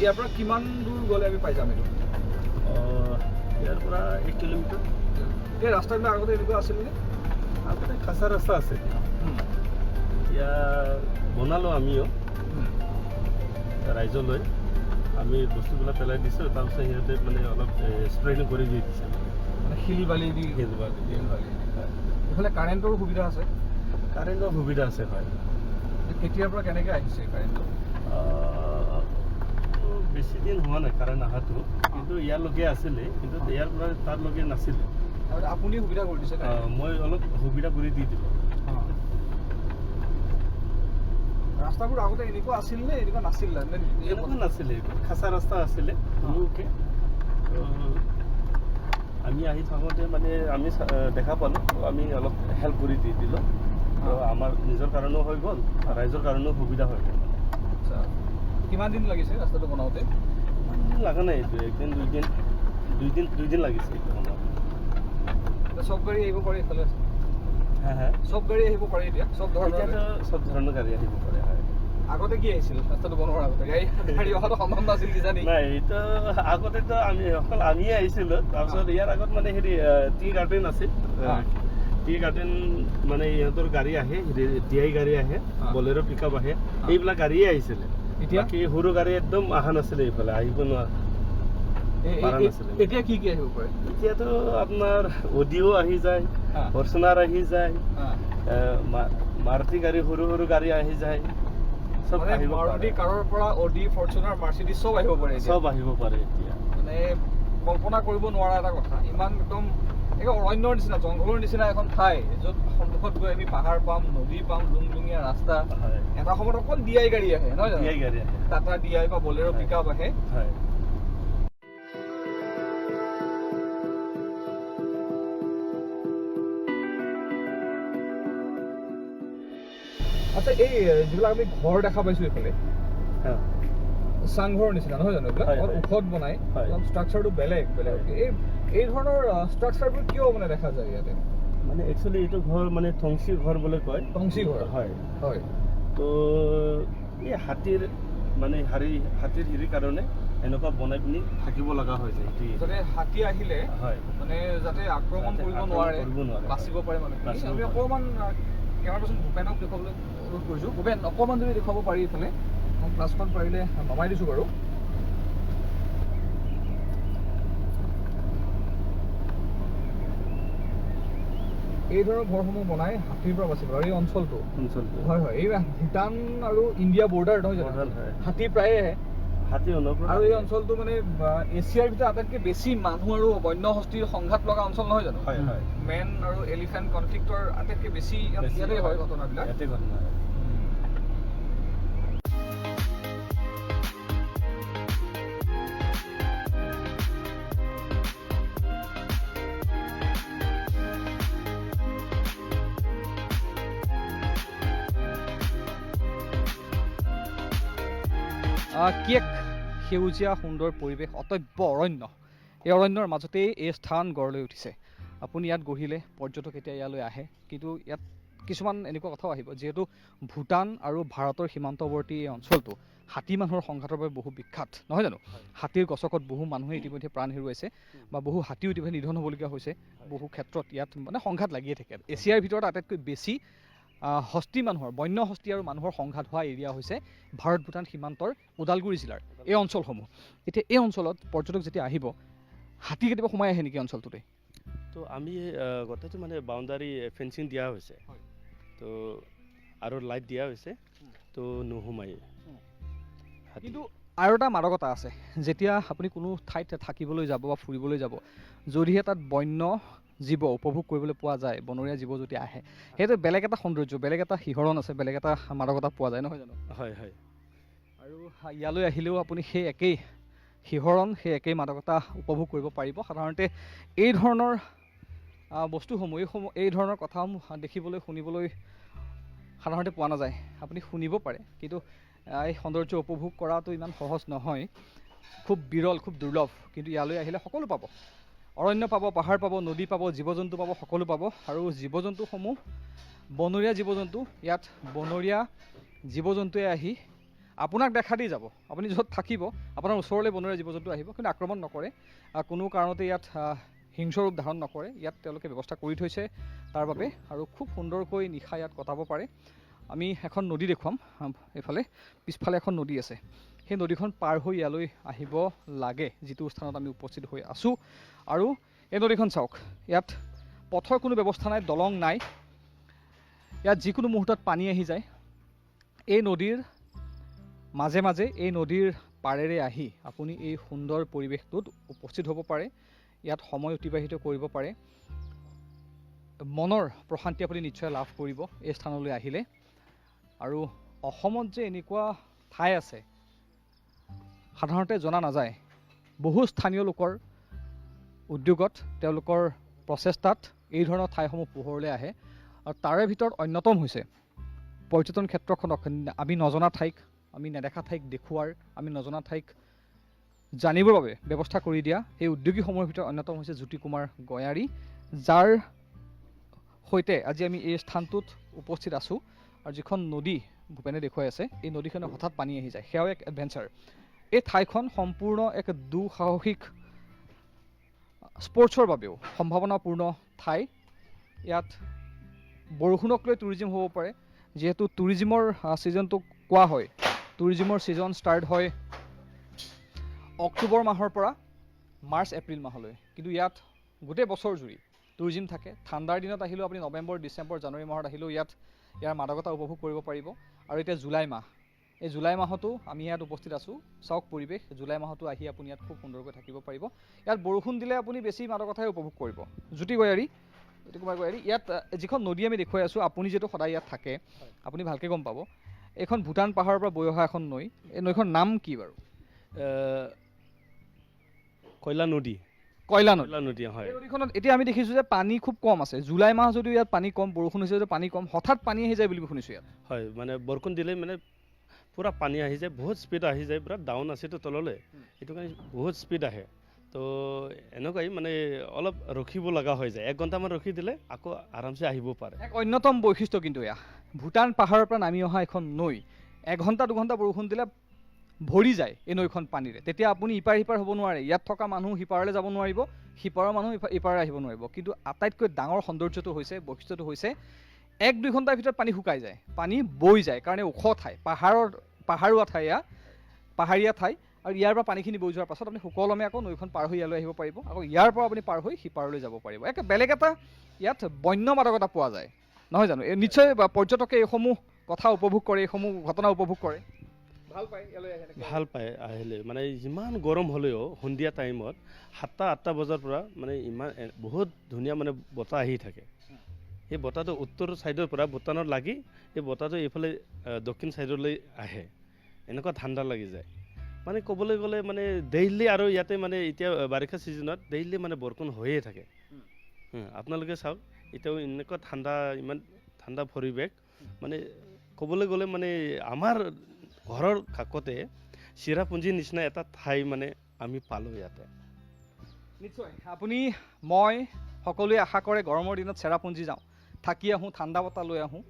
ইয়াৰ পৰা কিমান দূৰ গ'লে আমি পাই যাম এইটো ইয়াৰ পৰা 1 কিলোমিটাৰ এই ৰাস্তাবিলাক আগতে এনেকুৱা আছিল নে আগতে খাচা ৰাস্তা আছে এতিয়া বনালোঁ আমিও ৰাইজলৈ আমি বস্তুবিলাক পেলাই দিছোঁ, তাৰপিছত সিহঁতে মানে অলপ স্প্ৰেডিং কৰি দি দিছে মানে শিল বালি দি শিল বালি দি। এইফালে কাৰেণ্টৰো সুবিধা আছে? কাৰেণ্টৰ সুবিধা আছে, হয়। কেতিয়াৰ পৰা কেনেকৈ আহিছে কাৰেণ্টটো? বেছি দিন হোৱা নাই কাৰেণ্ট অহাটো, কিন্তু ইয়াৰলৈকে আছিলে, কিন্তু ইয়াৰ পৰা তাৰলৈকে নাছিলে। আপুনি সুবিধা কৰি দিছে? মই অলপ সুবিধা কৰি দি দিলোঁ। ৰাস্তাবোৰ আগতে এনেকুৱা আছিল নে এনেকুৱা নাছিল? এনেকুৱা নাছিলে, খাচা ৰাস্তা আছিলে সৰুকৈ। আমি আহি থাকোঁতে মানে আমি দেখা পালোঁ, আমি অলপ হেল্প কৰি দি দিলোঁ। তো আমাৰ নিজৰ কাৰণেও হৈ গ'ল, ৰাইজৰ কাৰণেও সুবিধা হৈ গ'ল। আচ্ছা, কিমান দিন লাগিছে ৰাস্তাটো বনাওঁতে? লগা নাই, এইটো একদিন দুইদিন লাগিছে এইটো বনাওঁতে। চব গাড়ী আহিব পাৰে এইফালে? হা চব গাড়ী আহিব পাৰে এতিয়া? চব ধৰণৰ গাড়ী আহিব পাৰে, হয়। আগতে কি আহিছিল ৰাস্তাটো বনোৱাৰ আগতে? গাড়ী অহাটো সম্ভৱ নাছিল কিজানি? নাই, এইটো আগতেতো অকল আমিয়ে আহিছিলোঁ। তাৰপিছত ইয়াৰ আগত মানে হেৰি টি গাৰ্ডেন আছিল। টি গাৰ্ডেন মানে ইহঁতৰ গাড়ী আহে, DI গাড়ী আহে, বলেৰো পিকআপ আহে, এইবিলাক গাড়ীয়ে আহিছিলে। বাকী সৰু গাড়ী একদম অহা নাছিলে, এইফালে আহিব পৰা নাছিলে। এতিয়া কি কি আহিব পাৰে? এতিয়াতো আপোনাৰ অডিও আহি যায়, ফৰ্চুনাৰ আহি যায়, মাৰুতি গাড়ী, সৰু গাড়ী আহি যায়, চব আহিব পাৰে। মাৰুতি কাৰৰ পৰা অডি, ফৰ্চুনাৰ, মাৰ্চিডিজ চব আহিব পাৰে? চব আহিব পাৰে এতিয়া। মানে কল্পনা কৰিব নোৱাৰা এটা কথা, ইমান একদম অৰণ্যৰ নিচিনা, জংঘলৰ নিচিনা এখন ঠাই, য'ত সন্মুখত গৈ আমি পাহাৰ পাম, নদী পাম, লুংলুঙীয়া ৰাস্তা। এটা সময়ত অকল DI গাড়ী আহে, নহয় জানো? DI গাড়ী আহে, টাটা DI বা বলেৰো পিকআপ আহে। আচ্ছা, এই যিবিলাক আমি ঘৰ দেখা পাইছো এইফালে, চাংঘৰৰ নিচিনা, নহয় জানো? এইবিলাক ওখত বনাই, ষ্ট্ৰাকচাৰটো বেলেগ। এই ধৰণৰ ষ্ট্ৰাকচাৰবোৰ কিয় মানে দেখা যায় ইয়াতে? মানে একচুৱেলি এইটো ঘৰ মানে থংচী ঘৰ বুলি কয়। থংচী ঘৰ? হয়। তো এই হাতীৰ হেৰিৰ কাৰণে এনেকুৱা বনাই পিনি থাকিব লগা হৈ যায়, যাতে হাতী আহিলে মানে যাতে আক্ৰমণ কৰিব নোৱাৰে, বাচিব পাৰে মানুহ। আমি অকণমান কেমেৰা পাৰ্চন ভূপেনক দেখুৱাবলৈ অনুৰোধ কৰিছোঁ। ভূপেন, অকণমান যদি দেখুৱাব পাৰি এইফালে, মই ক্লাছখন পাৰিলে নমাই দিছোঁ বাৰু। এই ধৰণৰ ঘৰসমূহ বনাই হাতীৰ পৰা বাচিব আৰু এই অঞ্চলটো হয় এই ভূটান আৰু ইণ্ডিয়া বৰ্ডাৰ, নহয় জানো? হাতী প্ৰায়ে আহে। আৰু এই অঞ্চলটো মানে এছিয়াৰ ভিতৰত আটাইতকৈ বেছি মানুহ আৰু বন্য হস্তীৰ সংঘাত লগা অঞ্চল, নহয় জানো? মেন আৰু এলিফেণ্ট কনফ্লিক্টৰ আটাইতকৈ বেছি ইয়াতে হয় ঘটনাবিলাক। কি এক সেউজীয়া সুন্দৰ পৰিৱেশ, অটব্য অৰণ্য। এই অৰণ্যৰ মাজতেই এই স্থান গঢ় লৈ উঠিছে। আপুনি ইয়াত গঢ়িলে পৰ্যটক এতিয়া ইয়ালৈ আহে, কিন্তু ইয়াত কিছুমান এনেকুৱা কথাও আহিব, যিহেতু ভূটান আৰু ভাৰতৰ সীমান্তৱৰ্তী এই অঞ্চলটো হাতী মানুহৰ সংঘাতৰ বাবে বহু বিখ্যাত, নহয় জানো? হাতীৰ গছকত বহু মানুহে ইতিমধ্যে প্ৰাণ হেৰুৱাইছে বা বহু হাতীও ইতিমধ্যে নিধন হ'বলগীয়া হৈছে। বহু ক্ষেত্ৰত ইয়াত মানে সংঘাত লাগিয়ে থাকে। এছিয়াৰ ভিতৰত আটাইতকৈ বেছি হস্তি মানুহৰ, বন্য হস্তি আৰু মানুহৰ সংঘাত হোৱা এৰিয়া হৈছে ভাৰত ভূটান সীমান্তৰ ওদালগুৰি জিলাৰ এই অঞ্চলসমূহ। এতিয়া এই অঞ্চলত পৰ্যটক যেতিয়া আহিব, হাতী কেতিয়াবা সোমাই আহে নেকি অঞ্চলটোতে? তো আমি গোটেইটো মানে বাউণ্ডাৰী ফেঞ্চিং দিয়া হৈছে, তো আৰু লাইট দিয়া হৈছে, তো নোসোমাই। কিন্তু আৰু এটা মাদকতা আছে, যেতিয়া আপুনি কোনো ঠাইত থাকিবলৈ যাব বা ফুৰিবলৈ যাব, যদিহে তাত বন্য জীৱ উপভোগ কৰিবলৈ পোৱা যায়, বনৰীয়া জীৱ যদি আহে, সেইটো বেলেগ এটা সৌন্দৰ্য, বেলেগ এটা শিহৰণ আছে, বেলেগ এটা মাদকতা পোৱা যায়, নহয় জানো? হয়। আৰু ইয়ালৈ আহিলেও আপুনি সেই একেই শিহৰণ, সেই একেই মাদকতা উপভোগ কৰিব পাৰিব। সাধাৰণতে এই ধৰণৰ বস্তুসমূহ, এই ধৰণৰ কথাসমূহ দেখিবলৈ, শুনিবলৈ সাধাৰণতে পোৱা নাযায়। আপুনি শুনিব পাৰে, কিন্তু এই সৌন্দৰ্য উপভোগ কৰাটো ইমান সহজ নহয়, খুব বিৰল, খুব দুৰ্লভ। কিন্তু ইয়ালৈ আহিলে সকলো পাব, অৰণ্য পাব, পাহাৰ পাব, নদী পাব, জীৱ জন্তু পাব, সকলো পাব। আৰু জীৱ জন্তুসমূহ বনৰীয়া জীৱ জন্তু, ইয়াত বনৰীয়া জীৱ জন্তুৱে আহি আপোনাক দেখা দি যাব। আপুনি য'ত থাকিব, আপোনাৰ ওচৰলৈ বনৰীয়া জীৱ জন্তু আহিব, কিন্তু আক্ৰমণ নকৰে, কোনো কাৰণতে ইয়াত হিংস্ৰ ৰূপ ধাৰণ নকৰে। ইয়াত তেওঁলোকে ব্যৱস্থা কৰি থৈছে তাৰ বাবে, আৰু খুব সুন্দৰকৈ নিশা ইয়াত কটাব পাৰে। আমি এখন নদী দেখুৱাম এইফালে পিছফালে এখন নদী আছে সেই নদীখন পাৰ হৈ ইয়ালৈ আহিব লাগে যিটো স্থানত আমি উপস্থিত হৈ আছোঁ আৰু এই নদীখন চাওক ইয়াত পথৰ কোনো ব্যৱস্থা নাই দলং নাই ইয়াত যিকোনো মুহূৰ্তত পানী আহি যায় এই নদীৰ মাজে মাজে এই নদীৰ পাৰেৰে আহি আপুনি এই সুন্দৰ পৰিৱেশটোত উপস্থিত হ'ব পাৰে ইয়াত সময় অতিবাহিত কৰিব পাৰে মনৰ প্ৰশান্তি আপুনি নিশ্চয় লাভ কৰিব এই স্থানলৈ আহিলে আৰু অসমত যে এনেকুৱা ঠাই আছে সাধাৰণতে জনা নাযায় বহু স্থানীয় লোকৰ উদ্যোগত তেওঁলোকৰ প্ৰচেষ্টাত এই ধৰণৰ ঠাইসমূহ পোহৰলৈ আহে আৰু তাৰে ভিতৰত অন্যতম হৈছে পৰ্যটন ক্ষেত্ৰখনক আমি নজনা ঠাইক আমি নেদেখা ঠাইক দেখুৱাৰ আমি নজনা ঠাইক জানিবৰ বাবে ব্যৱস্থা কৰি দিয়া এই উদ্যোগীসমূহৰ ভিতৰত অন্যতম হৈছে জ্যোতি কুমাৰ গয়াৰী যাৰ সৈতে আজি আমি এই স্থানটোত উপস্থিত আছোঁ আৰু যিখন নদী ভূপেনে দেখুৱাই আছে এই নদীখনে হঠাৎ পানী আহি যায় সেয়াও এক এডভেঞ্চাৰ এই ঠাইখন সম্পূৰ্ণ এক দুঃসাহসিক স্পৰ্টছৰ বাবেও সম্ভাৱনাপূৰ্ণ ঠাই ইয়াত বৰষুণক লৈ টুৰিজিম হ'ব পাৰে যিহেতু টুৰিজিমৰ ছিজনটো কোৱা হয় টুৰিজিমৰ ছিজন ষ্টাৰ্ট হয় অক্টোবৰ মাহৰ পৰা মাৰ্চ এপ্ৰিল মাহলৈ কিন্তু ইয়াত গোটেই বছৰ জুৰি টুৰিজিম থাকে ঠাণ্ডাৰ দিনত আহিলেও আপুনি নৱেম্বৰ ডিচেম্বৰ জানুৱাৰী মাহত আহিলেও ইয়াত ইয়াৰ মাদকতা উপভোগ কৰিব পাৰিব আৰু এতিয়া জুলাই মাহ এই জুলাই মাহতো আমি ইয়াত উপস্থিত আছোঁ চাওক পৰিৱেশ জুলাই মাহতো আহি আপুনি ইয়াত খুব সুন্দৰকৈ থাকিব পাৰিব ইয়াত বৰষুণ দিলে আপুনি বেছি মাদকতাই উপভোগ কৰিব জ্যোতি কুমাৰ গয়াৰী ইয়াত যিখন নদী আমি দেখুৱাই আছোঁ আপুনি যিহেতু সদায় ইয়াত থাকে আপুনি ভালকৈ গম পাব এইখন ভূটান পাহাৰৰ পৰা বৈ অহা এখন নৈ এই নৈখন নাম কি বাৰু কয়লা নদী হয় নদীখনত এতিয়া আমি দেখিছোঁ যে পানী খুব কম আছে জুলাই মাহ যদিও ইয়াত পানী কম বৰষুণ হৈছে যদিও পানী কম হঠাৎ পানী আহি যায় বুলি শুনিছোঁ ইয়াত হয় মানে বৰষুণ দিলে মানে পুৰা পানী আহি যায় বহুত স্পীড আহি যায় পুৰা ডাউন আছেতো তললৈ সেইটো কাৰণে বহুত স্পীড আহে তো এনেকুৱাই মানে অলপ ৰখিব লগা হৈ যায় 1 ঘণ্টামান ৰখি দিলে আকৌ আৰামছে আহিব পাৰে এক অন্যতম বৈশিষ্ট্য কিন্তু এয়া ভূটান পাহাৰৰ পৰা নামি অহা এখন নৈ 1 ঘণ্টা 2 ঘণ্টা বৰষুণ দিলে ভৰি যায় এই নৈখন পানীৰে তেতিয়া আপুনি ইপাৰ সিপাৰ হ'ব নোৱাৰে ইয়াত থকা মানুহ সিপাৰলৈ যাব নোৱাৰিব সিপাৰৰ মানুহ ইপাৰলৈ আহিব নোৱাৰিব কিন্তু আটাইতকৈ ডাঙৰ সৌন্দৰ্যটো হৈছে বৈশিষ্ট্যটো হৈছে 1-2 ঘণ্টাৰ ভিতৰত পানী শুকাই যায় পানী বৈ যায় কাৰণে ওখ ঠাই পাহাৰুৱা ঠাই পাহাৰীয়া ঠাই আৰু ইয়াৰ পৰা পানীখিনি বৈ যোৱাৰ পাছত আপুনি সুকলমে আকৌ নৈখন পাৰ হৈ ইয়ালৈ আহিব পাৰিব আকৌ ইয়াৰ পৰা আপুনি পাৰ হৈ সিপাৰলৈ যাব পাৰিব এক বেলেগ এটা ইয়াত বন্য মাদকতা পোৱা যায় নহয় জানো নিশ্চয় পৰ্যটকে এইসমূহ কথা উপভোগ কৰে এইসমূহ ঘটনা উপভোগ কৰে ভাল পায় আহিলে মানে যিমান গৰম হ'লেও সন্ধিয়া টাইমত 7টা-8টা বজাৰ পৰা মানে ইমান বহুত ধুনীয়া মানে বতাহ আহি থাকে এই বতাহটো উত্তৰ ছাইডৰ পৰা ভূটানত লাগি এই বতাহটো এইফালে দক্ষিণ ছাইডলৈ আহে এনেকুৱা ঠাণ্ডা লাগি যায় মানে ক'বলৈ গ'লে মানে ডেইলি আৰু ইয়াতে মানে এতিয়া বাৰিষা ছিজনত ডেইলি মানে বৰষুণ হৈয়ে থাকে আপোনালোকে চাওক এতিয়াও এনেকুৱা ইমান ঠাণ্ডা পৰিৱেশ মানে ক'বলৈ গ'লে মানে আমাৰ ঘৰৰ কাষতে চিৰাপুঞ্জীৰ নিচিনা এটা ঠাই মানে আমি পালোঁ ইয়াতে নিশ্চয় আপুনি মই সকলোৱে আশা কৰে গৰমৰ দিনত চেৰাপুঞ্জী যাওঁ থাকি আহোঁ ঠাণ্ডা বতাহ লৈ আহোঁ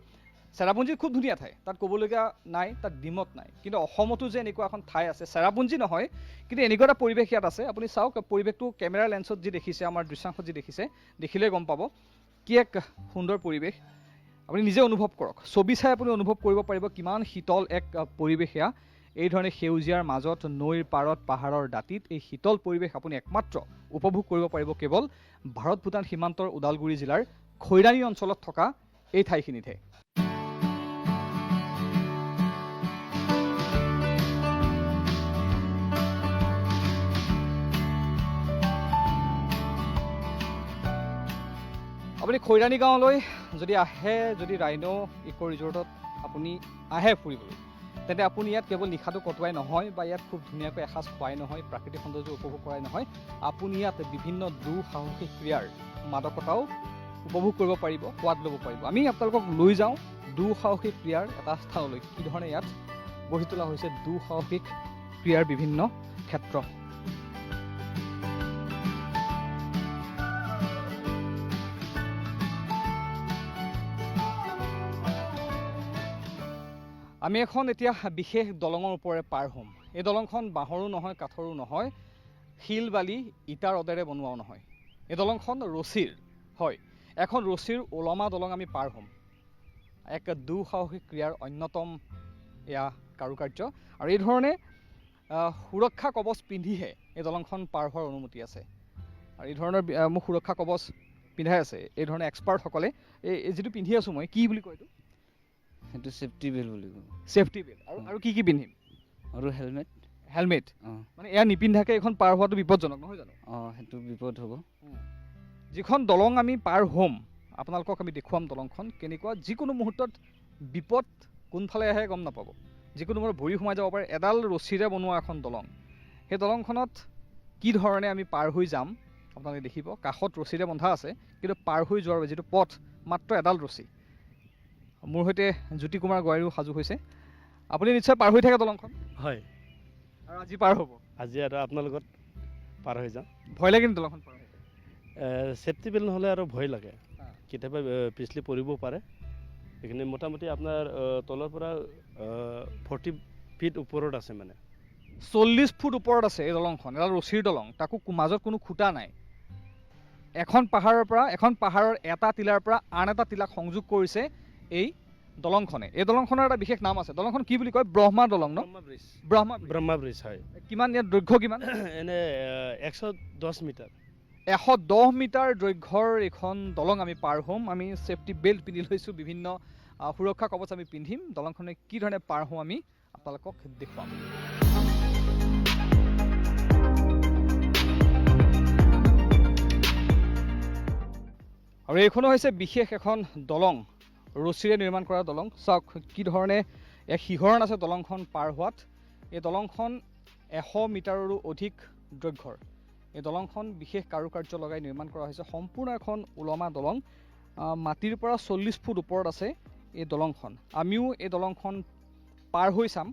চেৰাপুঞ্জী খুব ধুনীয়া ঠাই তাত ক'বলগীয়া নাই তাত ডিমত নাই কিন্তু অসমতো যে এনেকুৱা এখন ঠাই আছে চেৰাপুঞ্জী নহয় কিন্তু এনেকুৱা এটা পৰিৱেশ ইয়াত আছে আপুনি চাওক পৰিৱেশটো কেমেৰা লেন্সত যি দেখিছে আমাৰ দৃশ্যাংশত যি দেখিছে দেখিলে গম পাব কি এক সুন্দৰ পৰিৱেশ আপুনি নিজে অনুভৱ কৰক ছবি চাই আপুনি অনুভৱ কৰিব পাৰিব কিমান শীতল এক পৰিৱেশ এয়া এই ধৰণে সেউজীয়াৰ মাজত নৈৰ পাৰত পাহাৰৰ দাঁতিত এই শীতল পৰিৱেশ আপুনি একমাত্ৰ উপভোগ কৰিব পাৰিব কেৱল ভাৰত ভূটান সীমান্তৰ ওদালগুৰি জিলাৰ খৈৰাণী অঞ্চলত থকা এই ঠাইখিনিতহে আপুনি খৈৰাণী গাঁৱলৈ যদি আহে যদি ৰাইনো ইক' ৰিজৰ্টত আপুনি আহে ফুৰিবলৈ তেন্তে আপুনি ইয়াত কেৱল নিশাটো কটোৱাই নহয় বা ইয়াত খুব ধুনীয়াকৈ এসাঁজ খোৱাই নহয় প্ৰাকৃতিক সৌন্দৰ্য উপভোগ কৰাই নহয় আপুনি ইয়াত বিভিন্ন দুঃসাহসিক ক্ৰীড়াৰ মাদকতাও উপভোগ কৰিব পাৰিব সোৱাদ ল'ব পাৰিব আমি আপোনালোকক লৈ যাওঁ দুঃসাহসিক ক্ৰীড়াৰ এটা স্থানলৈ কি ধৰণে ইয়াত গঢ়ি তোলা হৈছে দুঃসাহসিক ক্ৰীড়াৰ বিভিন্ন ক্ষেত্ৰ আমি এখন এতিয়া বিশেষ দলঙৰ ওপৰে পাৰ হ'ম এই দলংখন বাঁহৰো নহয় কাঠৰো নহয় শিল বালি ইটাৰ অদেৰে বনোৱাও নহয় এই দলংখন ৰছীৰ হয় এখন ৰছীৰ ওলমা দলং আমি পাৰ হ'ম এক দুঃসাহসিক ক্ৰিয়াৰ অন্যতম এয়া কাৰুকাৰ্য আৰু এই ধৰণে সুৰক্ষা কৱচ পিন্ধিহে এই দলংখন পাৰ হোৱাৰ অনুমতি আছে আৰু এই ধৰণৰ মোক সুৰক্ষা কৱচ পিন্ধাই আছে এই ধৰণে এক্সপাৰ্টসকলে এই যিটো পিন্ধি আছোঁ মই কি বুলি কয় এইটো সেইটো চেফটি বেল্ট বুলি কয় ছেফটি বেল্ট আৰু কি পিন্ধিম আৰু হেলমেট হেলমেট অঁ মানে এয়া নিপিন্ধাকৈ এইখন পাৰ হোৱাটো বিপদজনক নহয় জানো অঁ সেইটো বিপদ হ'ব যিখন দলং আমি পাৰ হ'ম আপোনালোকক আমি দেখুৱাম দলংখন কেনেকুৱা যিকোনো মুহূৰ্তত বিপদ কোনফালে আহে গম নাপাব যিকোনো মুহূৰ্তত ভৰি সোমাই যাব পাৰে এডাল ৰছীৰে বনোৱা এখন দলং সেই দলংখনত কি ধৰণে আমি পাৰ হৈ যাম আপোনালোকে দেখিব কাষত ৰছীৰে বন্ধা আছে কিন্তু পাৰ হৈ যোৱাৰ যিটো পথ মাত্ৰ এডাল ৰছী মোৰ সৈতে জ্যোতি কুমাৰ গোৱাৰীও সাজু হৈছে আপুনি নিশ্চয় পাৰ হৈ থাকে দলংখন হয় আৰু আজি পাৰ হ'ব আজি আৰু আপোনাৰ লগত পাৰ হৈ যাম ভয় লাগে নেকি দলংখন পাৰ হৈ ছেফটি বেল্ট নহ'লে আৰু ভয় লাগে অঁ। কেতিয়াবা পিছলি পৰিব পাৰে সেইখিনি মোটামুটি আপোনাৰ তলৰ পৰা 40 ফিট ওপৰত আছে মানে 40 ফুট ওপৰত আছে এই দলংখন এডাল ৰছীৰ দলং তাকো মাজত কোনো খুঁটা নাই এখন পাহাৰৰ এটা টিলাৰ পৰা আন এটা টিলাক সংযোগ কৰিছে এই দলংখনে এই দলংখনৰ এটা বিশেষ নাম আছে দলংখন কি বুলি কয় ব্ৰহ্মা দলং ন ব্ৰহ্মা ব্ৰিজ হয় কিমান ইয়াত দৈৰ্ঘ্য কিমান এনে 110 মিটাৰ 110 মিটাৰ দৈৰ্ঘ্যৰ এইখন দলং আমি পাৰ হ'ম আমি ছেফটি বেল্ট পিন্ধি লৈছোঁ বিভিন্ন সুৰক্ষা কৱচ আমি পিন্ধিম দলংখনে কি ধৰণে পাৰ হওঁ আমি আপোনালোকক দেখুৱাম আৰু এইখনো হৈছে বিশেষ এখন দলং ৰছীৰে নিৰ্মাণ কৰা দলং চাওক কি ধৰণে এক শিহৰণ আছে দলংখন পাৰ হোৱাত এই দলংখন 100 মিটাৰৰো অধিক দৈৰ্ঘ্যৰ এই দলংখন বিশেষ কাৰুকাৰ্য লগাই নিৰ্মাণ কৰা হৈছে সম্পূৰ্ণ এখন ওলমা দলং মাটিৰ পৰা 40 ফুট ওপৰত আছে এই দলংখন আমিও এই দলংখন পাৰ হৈ চাম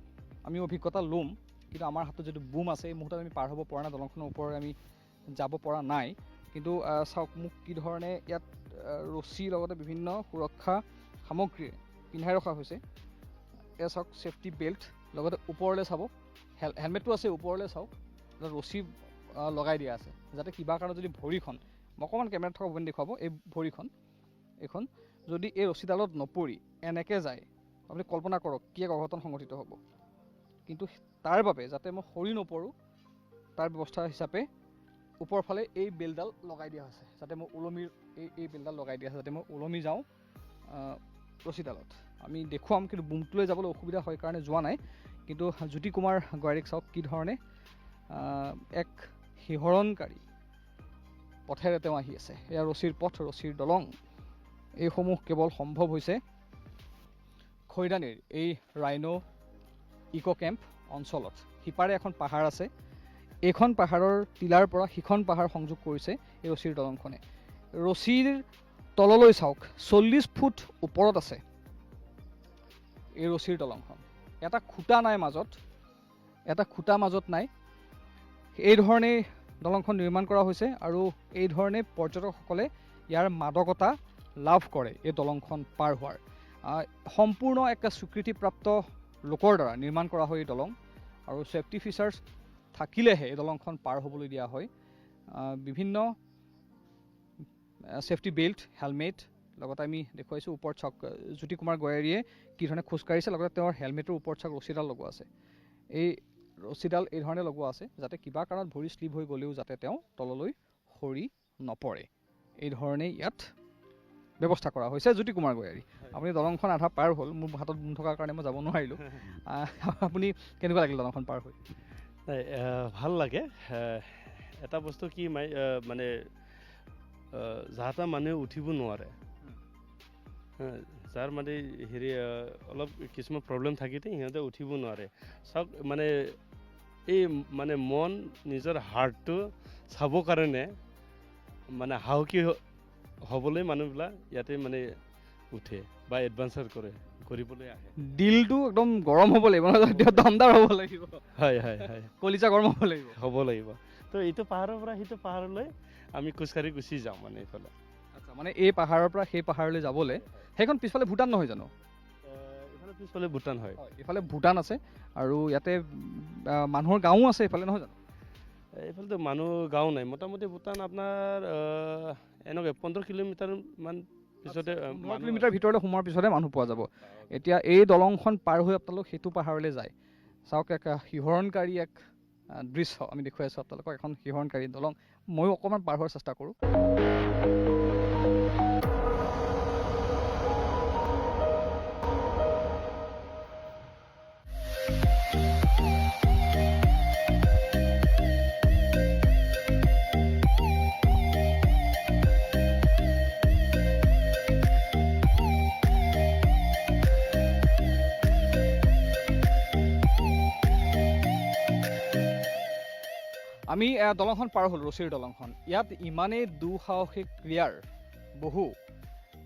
আমি অভিজ্ঞতা ল'ম কিন্তু আমাৰ হাতত যিটো বুম আছে এই মুহূৰ্তত আমি পাৰ হ'ব পৰা নাই দলংখনৰ ওপৰেৰে আমি যাব পৰা নাই কিন্তু চাওক মোক কি ধৰণে ইয়াত ৰছীৰ লগতে বিভিন্ন সুৰক্ষা সামগ্ৰী পিন্ধাই ৰখা হৈছে এয়া চাওক ছেফটি বেল্ট লগতে ওপৰলৈ চাব হেলমেটটো আছে ওপৰলৈ চাওক ৰছী লগাই দিয়া আছে যাতে কিবা কাৰণত যদি ভৰিখন মই অকণমান কেমেৰাত থকা ভৰিখন দেখুৱাব এই ভৰিখন এইখন যদি এই ৰছীডালত নপৰি এনেকৈ যায় আপুনি কল্পনা কৰক কি এক অঘটন সংঘটিত হ'ব কিন্তু তাৰ বাবে যাতে মই সৰি নপৰোঁ তাৰ ব্যৱস্থা হিচাপে ওপৰ ফালে এই বেলডাল লগাই দিয়া হৈছে যাতে মই ওলমিৰ এই বেলডাল লগাই দিয়া আছে যাতে মই ওলমি যাওঁ ৰছীডালত আমি দেখুৱাম কিন্তু বুমটোলৈ যাবলৈ অসুবিধা হয় কাৰণে যোৱা নাই কিন্তু জ্যোতি কুমাৰ গোৱাৰীক চাওক কি ধৰণে এক শিহৰণকাৰী পথেৰে তেওঁ আহি আছে এয়া ৰছীৰ পথ ৰছীৰ দলং এইসমূহ কেৱল সম্ভৱ হৈছে খৈৰাণীৰ এই ৰাইনো ইক' কেম্প অঞ্চলত সিপাৰে এখন পাহাৰ আছে এইখন পাহাৰৰ টিলাৰ পৰা সিখন পাহাৰ সংযোগ কৰিছে এই ৰছীৰ দলংখনে ৰছীৰ তললৈ চাওক 40 ফুট ওপৰত আছে এই ৰছীৰ দলংখন এটা খুঁটা নাই মাজত নাই এই ধৰণেই দলংখন নিৰ্মাণ কৰা হৈছে আৰু এই ধৰণে পৰ্যটকসকলে ইয়াৰ মাদকতা লাভ কৰে এই দলংখন পাৰ হোৱাৰ সম্পূৰ্ণ এক স্বীকৃতিপ্ৰাপ্ত লোকৰ দ্বাৰা নিৰ্মাণ কৰা হয় এই দলং আৰু ছেফটি ফিচাৰ্ছ থাকিলেহে এই দলংখন পাৰ হ'বলৈ দিয়া হয় বিভিন্ন ছেফটি বেল্ট হেলমেট লগতে আমি দেখুৱাইছোঁ ওপৰত চাওক জ্যোতি কুমাৰ গোৱাৰীয়ে কি ধৰণে খোজকাঢ়িছে লগতে তেওঁৰ হেলমেটৰ ওপৰত চাওক ৰছীডাল লগোৱা আছে এই ৰছীডাল এই ধৰণে লগোৱা আছে যাতে কিবা কাৰণত ভৰি শ্লিপ হৈ গ'লেও যাতে তেওঁ তললৈ সৰি নপৰে এই ধৰণে ইয়াত ব্যৱস্থা কৰা হৈছে জ্যোতি কুমাৰ গোৱাৰী আপুনি দলংখন আধা পাৰ হ'ল মোৰ হাতত বুম থকাৰ কাৰণে মই যাব নোৱাৰিলোঁ আপুনি কেনেকুৱা লাগিল দলংখন পাৰ হৈ ভাল লাগে এটা বস্তু কি মানে যাহা মানুহে উঠিব নোৱাৰে যাৰ মানে হেৰি অলপ কিছুমান প্ৰব্লেম থাকিলে সিহঁতে উঠিব নোৱাৰে চাওক মানে এই মানে মন নিজৰ হাৰ্টটো চাবৰ কাৰণে মানে সাহসী হ'বলৈ মানুহবিলাক ইয়াতে মানে উঠে বা এডভেঞ্চাৰ কৰিবলৈ আহে দিলটো একদম গৰম হ'ব লাগিব দমদাৰ হ'ব লাগিব হয় কলিজা গৰম হ'ব লাগিব তো এইটো পাহাৰৰ পৰা সেইটো পাহাৰলৈ আমি খোজকাঢ়ি গুচি যাওঁ মানে এইফালে আচ্ছা মানে এই পাহাৰৰ পৰা সেই পাহাৰলৈ যাবলৈ সেইখন পিছফালে ভূটান নহয় জানো এইফালে পিছফালে ভূটান হয় এইফালে ভূটান আছে আৰু ইয়াতে মানুহৰ গাঁও আছে এইফালে নহয় জানো এইফালেতো মানুহ গাঁও নাই মোটামুটি ভূটান আপোনাৰ এনেকৈ 15 কিলোমিটাৰ মান পিছতে 9 কিলোমিটাৰ ভিতৰলৈ সোমোৱাৰ পিছতে মানুহ পোৱা যাব এতিয়া এই দলংখন পাৰ হৈ আপোনালোক সেইটো পাহাৰলৈ যায় চাওক এক শিহৰণকাৰী এক দৃশ্য আমি দেখুৱাই আছোঁ আপোনালোকক এখন শিহৰণকাৰী দলং ময়ো অকণমান পাৰ হোৱাৰ চেষ্টা কৰোঁ আমি দলংখন পাৰ হ'লোঁ ৰছীৰ দলংখন ইয়াত ইমানেই দুঃসাহসিক ক্ৰিয়াৰ বহু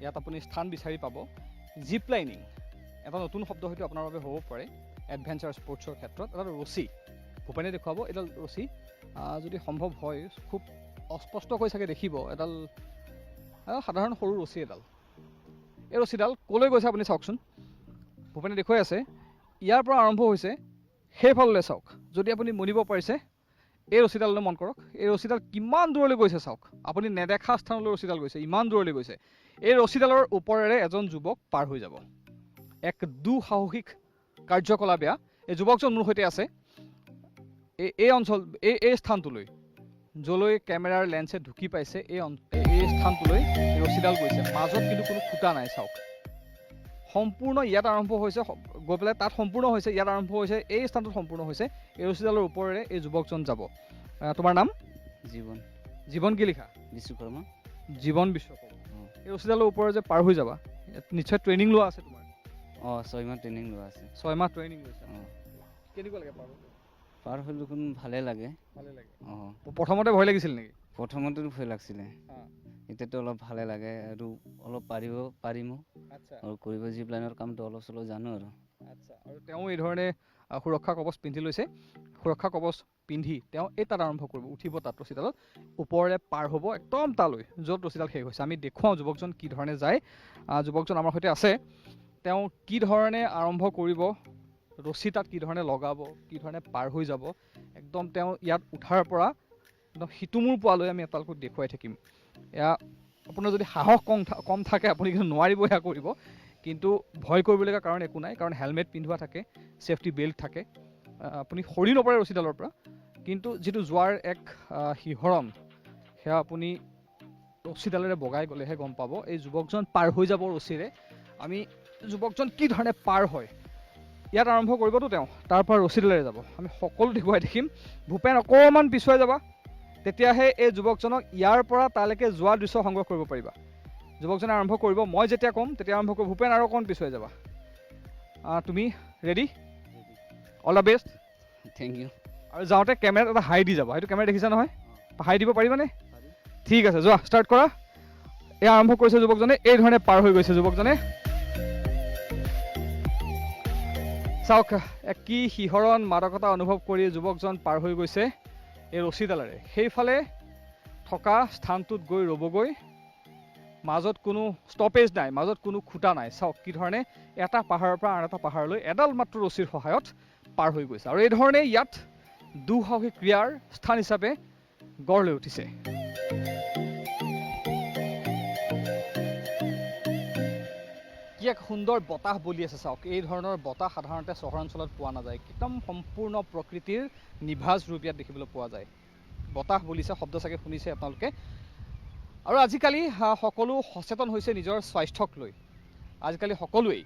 ইয়াত আপুনি স্থান বিচাৰি পাব জিপ লাইনিং এটা নতুন শব্দ হয়তো আপোনাৰ বাবে হ'ব পাৰে এডভেঞ্চাৰ স্পৰ্টছৰ ক্ষেত্ৰত এটা ৰছী ভূপেনে দেখুৱাব এডাল ৰছী যদি সম্ভৱ হয় খুব অস্পষ্টকৈ চাগে দেখিব এডাল সাধাৰণ সৰু ৰছী এডাল এই ৰছীডাল ক'লৈ গৈছে আপুনি চাওকচোন ভূপেনে দেখুৱাই আছে ইয়াৰ পৰা আৰম্ভ হৈছে সেইফাললৈ চাওক যদি আপুনি মনিব পাৰিছে এই ৰছীডাললৈ মন কৰক এই ৰছীডাল কিমান দূৰলৈ গৈছে চাওক আপুনি নেদেখা স্থানলৈ ৰছীডাল গৈছে ইমান দূৰলৈ গৈছে এই ৰছীডালৰ ওপৰেৰে এজন যুৱক পাৰ হৈ যাব এক দুঃসাহসিক কাৰ্যকলাপ এয়া এই যুৱকজন মোৰ সৈতে আছে এই অঞ্চল এই স্থানটোলৈ য'লৈ কেমেৰাৰ লেন্সে ঢুকি পাইছে এই স্থানটোলৈ ৰছীডাল গৈছে মাজত কিন্তু কোনো খুটা নাই চাওক সম্পূৰ্ণ ইয়াত আৰম্ভ হৈছে গৈ পেলাই তাত সম্পূৰ্ণ হৈছে ইয়াত আৰম্ভ হৈছে এই স্থানটোত সম্পূৰ্ণ হৈছে এই ৰছীডালৰ ওপৰেৰে এই যুৱকজন যাব তোমাৰ নাম জীৱন কি লিখা বিশ্বকৰ্মা জীৱন বিশ্বকৰ্মা এই ৰছীডালৰ ওপৰে যে পাৰ হৈ যাবা নিশ্চয় ট্ৰেইনিং লোৱা আছে তোমাৰ 6 মাহ ট্ৰেইনিং লোৱা আছে 6 মাহ ট্ৰেইনিং লৈছা কেনেকুৱা লাগে পাৰ হৈ দেখোন ভালে লাগে প্ৰথমতে ভয় লাগিছিল নেকি প্ৰথমতে ভয় লাগিছিলে এতিয়াতো অলপ ভালে লাগে আৰু অলপ পাৰিমো আৰু কৰিব জিপ লাইনৰ কামটো অলপ চলপ জানো আৰু আৰু তেওঁ এই ধৰণে সুৰক্ষা কৱচ পিন্ধি লৈছে সুৰক্ষা কৱচ পিন্ধি তেওঁ এই তাত আৰম্ভ কৰিব উঠিব তাত ৰছীডালত ওপৰেৰে পাৰ হ'ব একদম তালৈ য'ত ৰছীডাল শেষ হৈছে আমি দেখুৱাওঁ যুৱকজন কি ধৰণে যায় যুৱকজন আমাৰ সৈতে আছে তেওঁ কি ধৰণে আৰম্ভ কৰিব ৰছী তাত কি ধৰণে লগাব কি ধৰণে পাৰ হৈ যাব একদম তেওঁ ইয়াত উঠাৰ পৰা একদম সিটোমূৰ পোৱালৈ আমি আপোনালোকক দেখুৱাই থাকিম এয়া আপোনাৰ যদি সাহস কম থাকে আপুনি কিন্তু নোৱাৰিব এয়া কৰিব কিন্তু ভয় কৰিবলগীয়া কাৰণ একো নাই কাৰণ হেলমেট পিন্ধোৱা থাকে ছেফটি বেল্ট থাকে আপুনি সৰি নপৰে ৰছীডালৰ পৰা কিন্তু যিটো যোৱাৰ এক শিহৰণ সেয়া আপুনি ৰছীডালেৰে বগাই গ'লেহে গম পাব এই যুৱকজন পাৰ হৈ যাব ৰছীৰে আমি যুৱকজন কি ধৰণে পাৰ হয় ইয়াত আৰম্ভ কৰিবতো তেওঁ তাৰ পৰা ৰছীডালেৰে যাব আমি সকলো দেখুৱাই দেখিম ভূপেন অকণমান পিছুৱাই যাবা তেতিয়াহে এই যুৱকজনক ইয়াৰ পৰা তালৈকে যোৱা দৃশ্য সংগ্ৰহ কৰিব পাৰিবা যুৱকজনে আৰম্ভ কৰিব মই যেতিয়া ক'ম তেতিয়া আৰম্ভ কৰিব ভূপেন আৰু অকণ পিছুৱাই যাবা তুমি ready all the best thank you আৰু যাওঁতে কেমেৰাত এটা হাই দি যাব সেইটো কেমেৰা দেখিছা নহয় হাই দিব পাৰিবানে ঠিক আছে যোৱা ষ্টাৰ্ট কৰা এয়া আৰম্ভ কৰিছে যুৱকজনে এই ধৰণে পাৰ হৈ গৈছে যুৱকজনে চাওক কি শিহৰণ মাদকতা অনুভৱ কৰি যুৱকজন পাৰ হৈ গৈছে এই ৰছীডালেৰে সেইফালে থকা স্থানটোত গৈ ৰ'বগৈ মাজত কোনো ষ্টপেজ নাই মাজত কোনো খুটা নাই চাওক কি ধৰণে এটা পাহাৰৰ পৰা আন এটা পাহাৰলৈ এডাল মাত্ৰ ৰছীৰ সহায়ত পাৰ হৈ গৈছে আৰু এই ধৰণে ইয়াত দুঃসাহসিক ক্ৰিয়াৰ স্থান হিচাপে গঢ় লৈ উঠিছে কি এক সুন্দৰ বতাহ বলি আছে চাওক এই ধৰণৰ বতাহ সাধাৰণতে চহৰাঞ্চলত পোৱা নাযায় একদম সম্পূৰ্ণ প্ৰকৃতিৰ নিভাঁজ ৰূপ ইয়াত দেখিবলৈ পোৱা যায় বতাহ বলিছে শব্দ চাগে শুনিছে আপোনালোকে আৰু আজিকালি সকলো সচেতন হৈছে নিজৰ স্বাস্থ্যক লৈ আজিকালি সকলোৱেই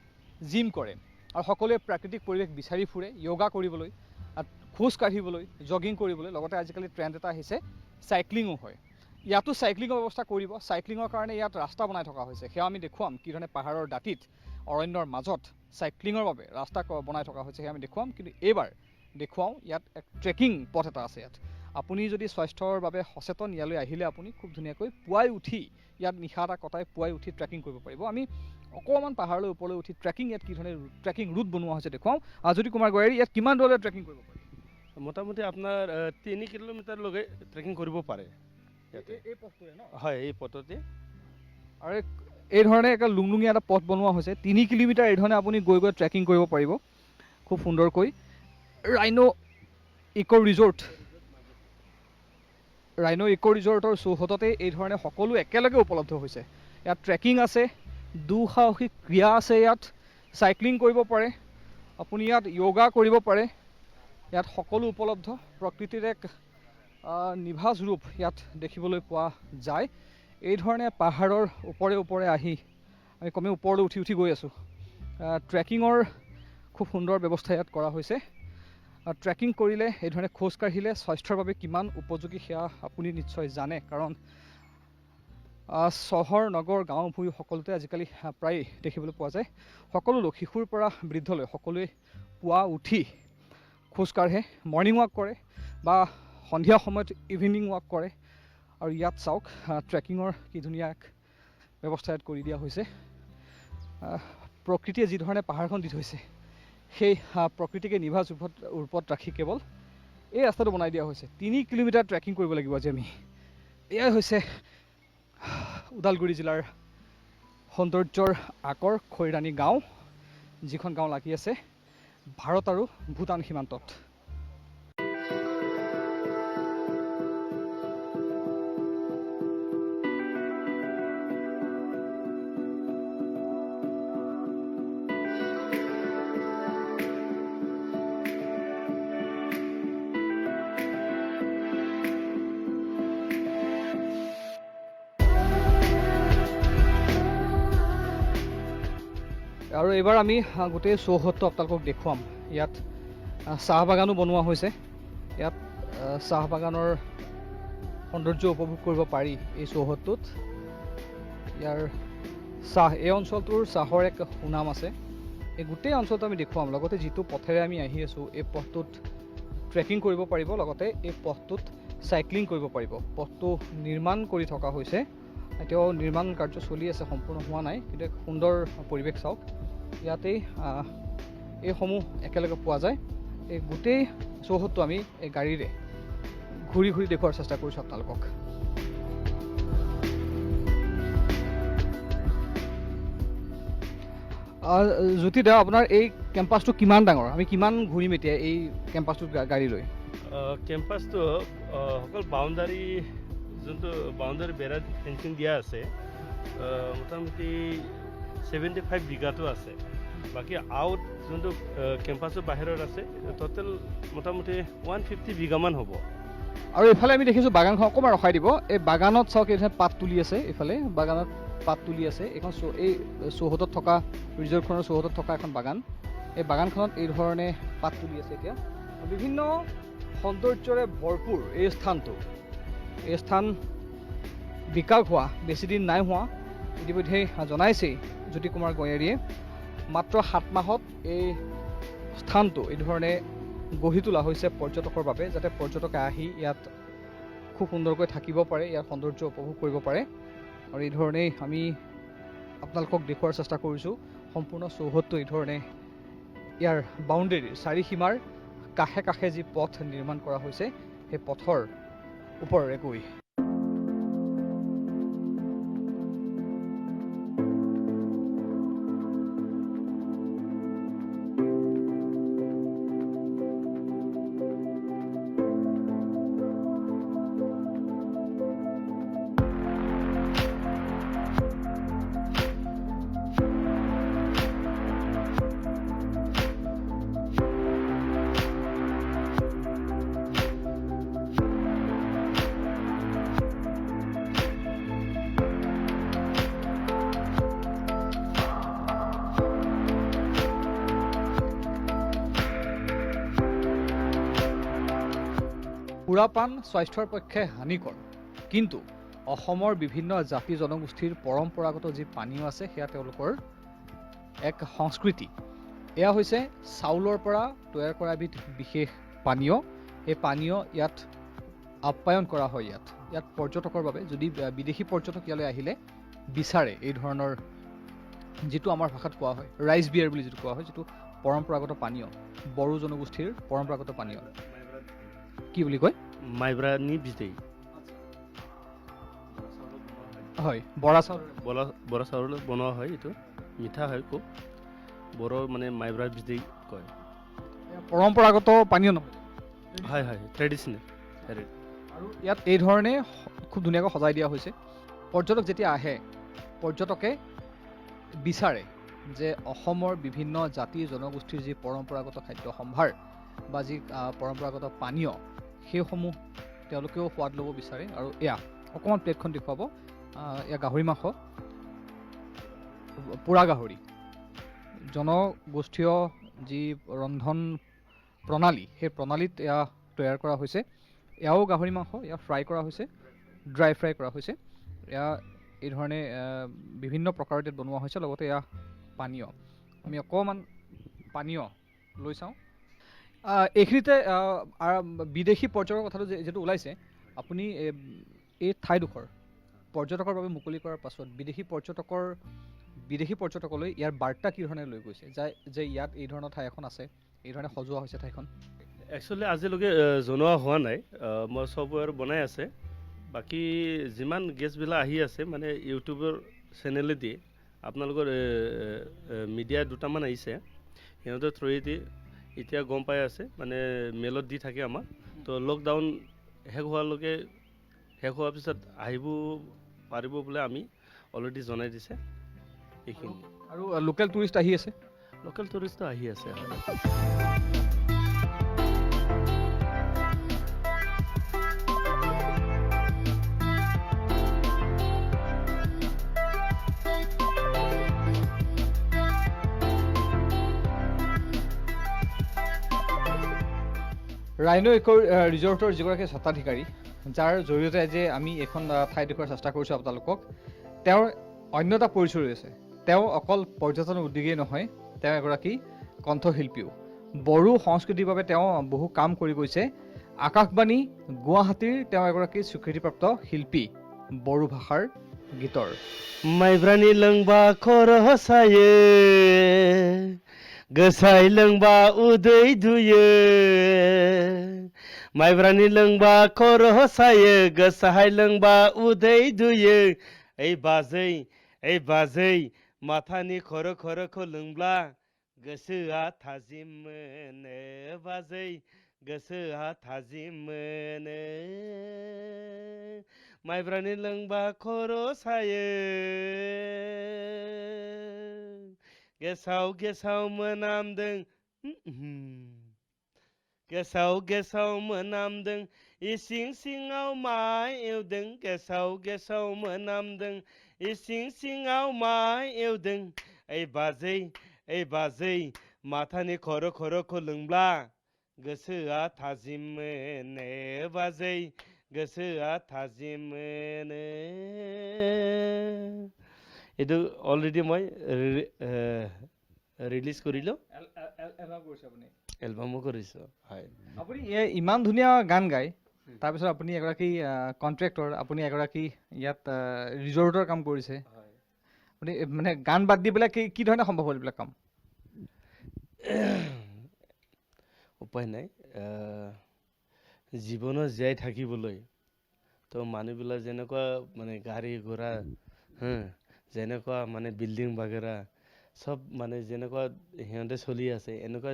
জিম কৰে আৰু সকলোৱে প্ৰাকৃতিক পৰিৱেশ বিচাৰি ফুৰে য়োগা কৰিবলৈ খোজ কাঢ়িবলৈ জগিং কৰিবলৈ লগতে আজিকালি ট্ৰেণ্ড এটা আহিছে চাইক্লিঙো হয় ইয়াতো চাইক্লিঙৰ ব্যৱস্থা কৰিব চাইক্লিঙৰ কাৰণে ইয়াত ৰাস্তা বনাই থকা হৈছে সেয়া আমি দেখুৱাম কি ধৰণে পাহাৰৰ দাঁতিত অৰণ্যৰ মাজত চাইক্লিঙৰ বাবে ৰাস্তা বনাই থকা হৈছে সেয়া আমি দেখুৱাম কিন্তু এইবাৰ দেখুৱাওঁ ইয়াত এক ট্ৰেকিং পথ এটা আছে ইয়াত আপুনি যদি স্বাস্থ্যৰ বাবে সচেতন ইয়ালৈ আহিলে আপুনি খুব ধুনীয়াকৈ পুৱাই উঠি ইয়াত নিশা এটা কটাই পুৱাই উঠি ট্ৰেকিং কৰিব পাৰিব আমি অকণমান পাহাৰলৈ ওপৰলৈ উঠি ট্ৰেকিং ইয়াত কি ধৰণে ট্ৰেকিং ৰুট বনোৱা হৈছে দেখুৱাওঁ জ্যোতি কুমাৰ গোৱাৰী ইয়াত কিমান দূৰলৈ ট্ৰেকিং কৰিব পাৰি মোটামুটি আপোনাৰ 3 কিলোমিটাৰলৈকে ট্ৰেকিং কৰিব পাৰে এই পথটোৰে ন হয় এই পথতে আৰু এই ধৰণে এটা লুংলুঙীয়া এটা পথ বনোৱা হৈছে 3 কিলোমিটাৰ এই ধৰণে আপুনি গৈ গৈ ট্ৰেকিং কৰিব পাৰিব খুব সুন্দৰকৈ ৰাইনো ইক' ৰিজৰ্টৰ চৌহদতে এই ধৰণে সকলো একেলগে উপলব্ধ হৈছে ইয়াত ট্ৰেকিং আছে দুঃসাহসিক ক্ৰিয়া আছে ইয়াত, চাইক্লিং কৰিব পাৰে, আপুনি ইয়াত য়োগা কৰিব পাৰে, ইয়াত সকলো উপলব্ধ। প্ৰকৃতিৰ এক নিভাঁজ ৰূপ ইয়াত দেখিবলৈ পোৱা যায়। এই ধৰণে পাহাৰৰ ওপৰে ওপৰে আহি আমি কমেও ওপৰলৈ উঠি উঠি গৈ আছোঁ। ট্ৰেকিঙৰ খুব সুন্দৰ ব্যৱস্থা ইয়াত কৰা হৈছে। ট্ৰেকিং কৰিলে, এই ধৰণে খোজ কাঢ়িলে স্বাস্থ্যৰ বাবে কিমান উপযোগী সেয়া আপুনি নিশ্চয় জানে, কাৰণ চহৰ নগৰ গাঁও ভূঁই সকলোতে আজিকালি প্ৰায় দেখিবলৈ পোৱা যায়। সকলো লোক, শিশুৰ পৰা বৃদ্ধলৈ সকলোৱে পুৱা উঠি খোজ কাঢ়ে, মৰ্ণিং ৱাক কৰে বা সন্ধিয়া সময়ত ইভিনিং ৱাক কৰে। আৰু ইয়াত চাওক ট্ৰেকিঙৰ কি ধুনীয়া এক ব্যৱস্থা ইয়াত কৰি দিয়া হৈছে। প্ৰকৃতিয়ে যি ধৰণে পাহাৰখন দি থৈছে, সেই প্ৰকৃতিকে নিভাঁজ ৰূপত ৰাখি কেৱল এই ৰাস্তাটো বনাই দিয়া হৈছে। 3 কিলোমিটাৰ ট্ৰেকিং কৰিব লাগিব আজি আমি। এয়াই হৈছে ওদালগুৰি জিলাৰ সৌন্দৰ্যৰ আকৰ খৈৰাণী গাঁও, যিখন গাঁও লাগি আছে ভাৰত আৰু ভূটান সীমান্তত। আৰু এইবাৰ আমি গোটেই চৌহদটো আপোনালোকক দেখুৱাম। ইয়াত চাহ বাগানো বনোৱা হৈছে। ইয়াত চাহ বাগানৰ সৌন্দৰ্য উপভোগ কৰিব পাৰি এই চৌহদটোত। ইয়াৰ চাহ, এই অঞ্চলটোৰ চাহৰ এক সুনাম আছে। এই গোটেই অঞ্চলটো আমি দেখুৱাম। লগতে যিটো পথেৰে আমি আহি আছোঁ, এই পথটোত ট্ৰেকিং কৰিব পাৰিব, লগতে এই পথটোত চাইক্লিং কৰিব পাৰিব। পথটো নিৰ্মাণ কৰি থকা হৈছে, এতিয়াও নিৰ্মাণ কাৰ্য চলি আছে, সম্পূৰ্ণ হোৱা নাই, কিন্তু এক সুন্দৰ পৰিৱেশ চাওক। ইয়াতেই এইসমূহ একেলগে পোৱা যায়। এই গোটেই চৌহদটো আমি এই গাড়ীৰে ঘূৰি ঘূৰি দেখুৱাৰ চেষ্টা কৰিছোঁ আপোনালোকক। জ্যোতি দা, আপোনাৰ এই কেম্পাছটো কিমান ডাঙৰ? আমি কিমান ঘূৰিম এতিয়া এই কেম্পাছটোত গাড়ী লৈ? কেম্পাছটো অকল বাউণ্ডাৰী, যোনটো বাউণ্ডাৰী বেৰা ফেঞ্চিং দিয়া আছে, মোটামুটি 75 বিঘাটো আছে। বাকী আউট যোনটো কেম্পাছৰ বাহিৰত আছে, টোটেল মোটামুটি 150 বিঘামান হ'ব। আৰু এইফালে আমি দেখিছোঁ বাগানখন অকণমান ৰখাই দিব। এই বাগানত চাওক, এইফালে পাত তুলি আছে, এইফালে বাগানত পাত তুলি আছে। এইখন এই চৌহদত থকা, ৰিজৰ্টখনৰ চৌহদত থকা এখন বাগান। এই বাগানখনত এই ধৰণে পাত তুলি আছে। এতিয়া বিভিন্ন সৌন্দৰ্যৰে ভৰপূৰ এই স্থানটো। এই স্থান বিকাশ হোৱা বেছিদিন নাই হোৱা, ইতিমধ্যে জনাইছেই জ্যোতি কুমাৰ গয়াৰীয়ে। মাত্ৰ 7 মাহত এই স্থানটো এই ধৰণে গঢ়ি তোলা হৈছে পৰ্যটকৰ বাবে, যাতে পৰ্যটকে আহি ইয়াত খুব সুন্দৰকৈ থাকিব পাৰে, ইয়াৰ সৌন্দৰ্য উপভোগ কৰিব পাৰে। আৰু এই ধৰণেই আমি আপোনালোকক দেখুৱাৰ চেষ্টা কৰিছোঁ। সম্পূৰ্ণ চৌহদটো এই ধৰণে ইয়াৰ বাউণ্ডেৰীৰ চাৰিসীমাৰ কাষে কাষে যি পথ নিৰ্মাণ কৰা হৈছে, সেই পথৰ ওপৰেৰে গৈ সুৰাপান স্বাস্থ্যৰ পক্ষে হানিকৰ, কিন্তু অসমৰ বিভিন্ন জাতি জনগোষ্ঠীৰ পৰম্পৰাগত যি পানীয় আছে, সেয়া তেওঁলোকৰ এক সংস্কৃতি। এয়া হৈছে চাউলৰ পৰা তৈয়াৰ কৰা এবিধ বিশেষ পানীয়। এই পানীয় ইয়াত আপ্যায়ন কৰা হয়। ইয়াত পৰ্যটকৰ বাবে, যদি বিদেশী পৰ্যটক ইয়ালৈ আহিলে বিচাৰে, এই ধৰণৰ যিটো আমাৰ ভাষাত কোৱা হয় ৰাইচ বিয়াৰ বুলি যিটো কোৱা হয়, যিটো পৰম্পৰাগত পানীয়, বড়ো জনগোষ্ঠীৰ পৰম্পৰাগত পানীয়। কি বুলি কয়? মাইব্ৰানী বিজয়ী। হয়, বৰা চাউল বনোৱা হয়। এইটো মিঠা হয় খুব। বড়ো মানে মাইব্ৰা বিজয়ী কয়। পৰম্পৰাগত পানীয় নহয়? হয় হয়, ট্ৰেডিশ্যনেল। আৰু ইয়াত এই ধৰণে খুব ধুনীয়াকৈ সজাই দিয়া হৈছে। পৰ্যটক যেতিয়া আহে, পৰ্যটকে বিচাৰে যে অসমৰ বিভিন্ন জাতি জনগোষ্ঠীৰ যি পৰম্পৰাগত খাদ্য সম্ভাৰ বা যি পৰম্পৰাগত পানীয় সেইসমূহ তেওঁলোকেও সোৱাদ ল'ব বিচাৰে। আৰু এয়া অকণমান প্লেটখন দেখুৱাব, এয়া গাহৰি মাংস, পোৰা গাহৰি। জনগোষ্ঠীয় যি ৰন্ধন প্ৰণালী সেই প্ৰণালীত এয়া তৈয়াৰ কৰা হৈছে। এয়াও গাহৰি মাংস, এয়া ফ্ৰাই কৰা হৈছে, ড্ৰাই ফ্ৰাই কৰা হৈছে। এয়া এই ধৰণে বিভিন্ন প্ৰকাৰত ইয়াত বনোৱা হৈছে। লগতে এয়া পানীয়, আমি অকণমান পানীয় লৈ চাওঁ। এইখিনিতে বিদেশী পৰ্যটকৰ কথাটো যিহেতু ওলাইছে, আপুনি এই ঠাইডোখৰ পৰ্যটকৰ বাবে মুকলি কৰাৰ পাছত বিদেশী পৰ্যটকলৈ ইয়াৰ বাৰ্তা কি ধৰণে লৈ গৈছে, যে ইয়াত এই ধৰণৰ ঠাই এখন আছে, এই ধৰণে সজোৱা হৈছে ঠাইখন? একচুৱেলি আজিলৈকে জনোৱা হোৱা নাই, মই চফটৱেৰ বনাই আছে। বাকী যিমান গেষ্টবিলাক আহি আছে মানে ইউটিউবৰ চেনেলেদি আপোনালোকৰ মিডিয়া দুটামান আহিছে, সিহঁতৰ থ্ৰুৱেদি এতিয়া গম পাই আছে, মানে মেলত দি থাকে আমাক। তো লকডাউন শেষ হোৱাৰ পিছত আহিব পাৰিব বোলে আমি অলৰেডি জনাই দিছে এইখিনি। আৰু লোকেল টুৰিষ্ট আহি আছে? লোকেল টুৰিষ্টটো আহি আছে। ৰাইন' ইক' ৰিজৰ্টৰ যিগৰাকী স্বত্বাধিকাৰী, যাৰ জৰিয়তে যে আমি এখন ঠাই দেখুওৱাৰ চেষ্টা কৰিছোঁ আপোনালোকক, তেওঁৰ অন্য এটা পৰিচয় ৰৈছে। তেওঁ অকল পৰ্যটন উদ্যোগীয়ে নহয়, তেওঁ এগৰাকী কণ্ঠশিল্পীও। বড়ো সংস্কৃতিৰ বাবে তেওঁ বহু কাম কৰি গৈছে। আকাশবাণী গুৱাহাটীৰ তেওঁ এগৰাকী স্বীকৃতিপ্ৰাপ্ত শিল্পী বড়ো ভাষাৰ গীতৰ। माइब्रानि लोंबा खर' सायो, गोसाय लोंबा उदै दुयो। माइब्रानि लोंबा खर' सायो, गोसाय लोंबा उदै दुयो। ओइ बाजै माथानि खर'खौ लोंब्ला गोसोआ थाजिम मोनो। बाजै गोसोआ थाजिम मोनो। माइब्रानि लोंबा खर' सायो, गेसाव मोनामदों, गेसाव मोनामदों, इसिं सिङाव मा एवदों, गेसाव मोनामदों, इसिं सिङाव मा एवदों। ओइ बाजै माथानि खर'खौ लोंब्ला गोसोआ थाजिम मोनो। बाजै गोसोआ थाजिम मोनो। এইটো অলৰেডি মই ৰিলিজ কৰিলোঁ, এলবামো কৰিছোঁ। হয়, আপুনি ইমান ধুনীয়া গান গায়, তাৰপিছত আপুনি এগৰাকী কণ্ট্ৰেক্টৰ, আপুনি এগৰাকী ইয়াত ৰিজৰ্টৰ কাম কৰিছে। আপুনি মানে গান বাদ দি পেলাই কি ধৰণে সম্ভৱ হ'ল এইবিলাক কাম? উপায় নাই, জীৱনত জীয়াই থাকিবলৈ তো মানুহবিলাক যেনেকুৱা মানে গাড়ী ঘোঁৰা, যেনেকুৱা মানে বিল্ডিং বাগেৰা চব মানে যেনেকুৱা সিহঁতে চলি আছে, এনেকুৱা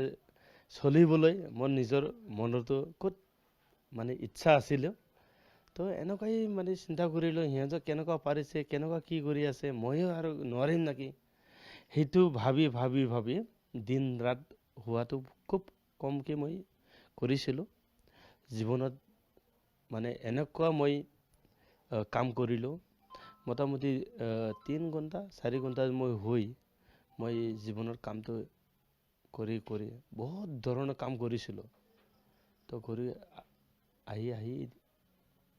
চলিবলৈ মোৰ নিজৰ মনতো ক'ত মানে ইচ্ছা আছিলে। তো এনেকুৱাই মানে চিন্তা কৰিলোঁ, সিহঁতক কেনেকুৱা পাৰিছে, কেনেকুৱা কি কৰি আছে, ময়ো আৰু নোৱাৰিম নেকি। সেইটো ভাবি দিন ৰাত হোৱাটো খুব কমকৈ মই কৰিছিলোঁ জীৱনত। মানে এনেকুৱা মই কাম কৰিলোঁ, মোটামুটি 3 ঘণ্টা 4 ঘণ্টা মই জীৱনৰ কামটো কৰি বহুত ধৰণৰ কাম কৰিছিলোঁ। তো কৰি আহি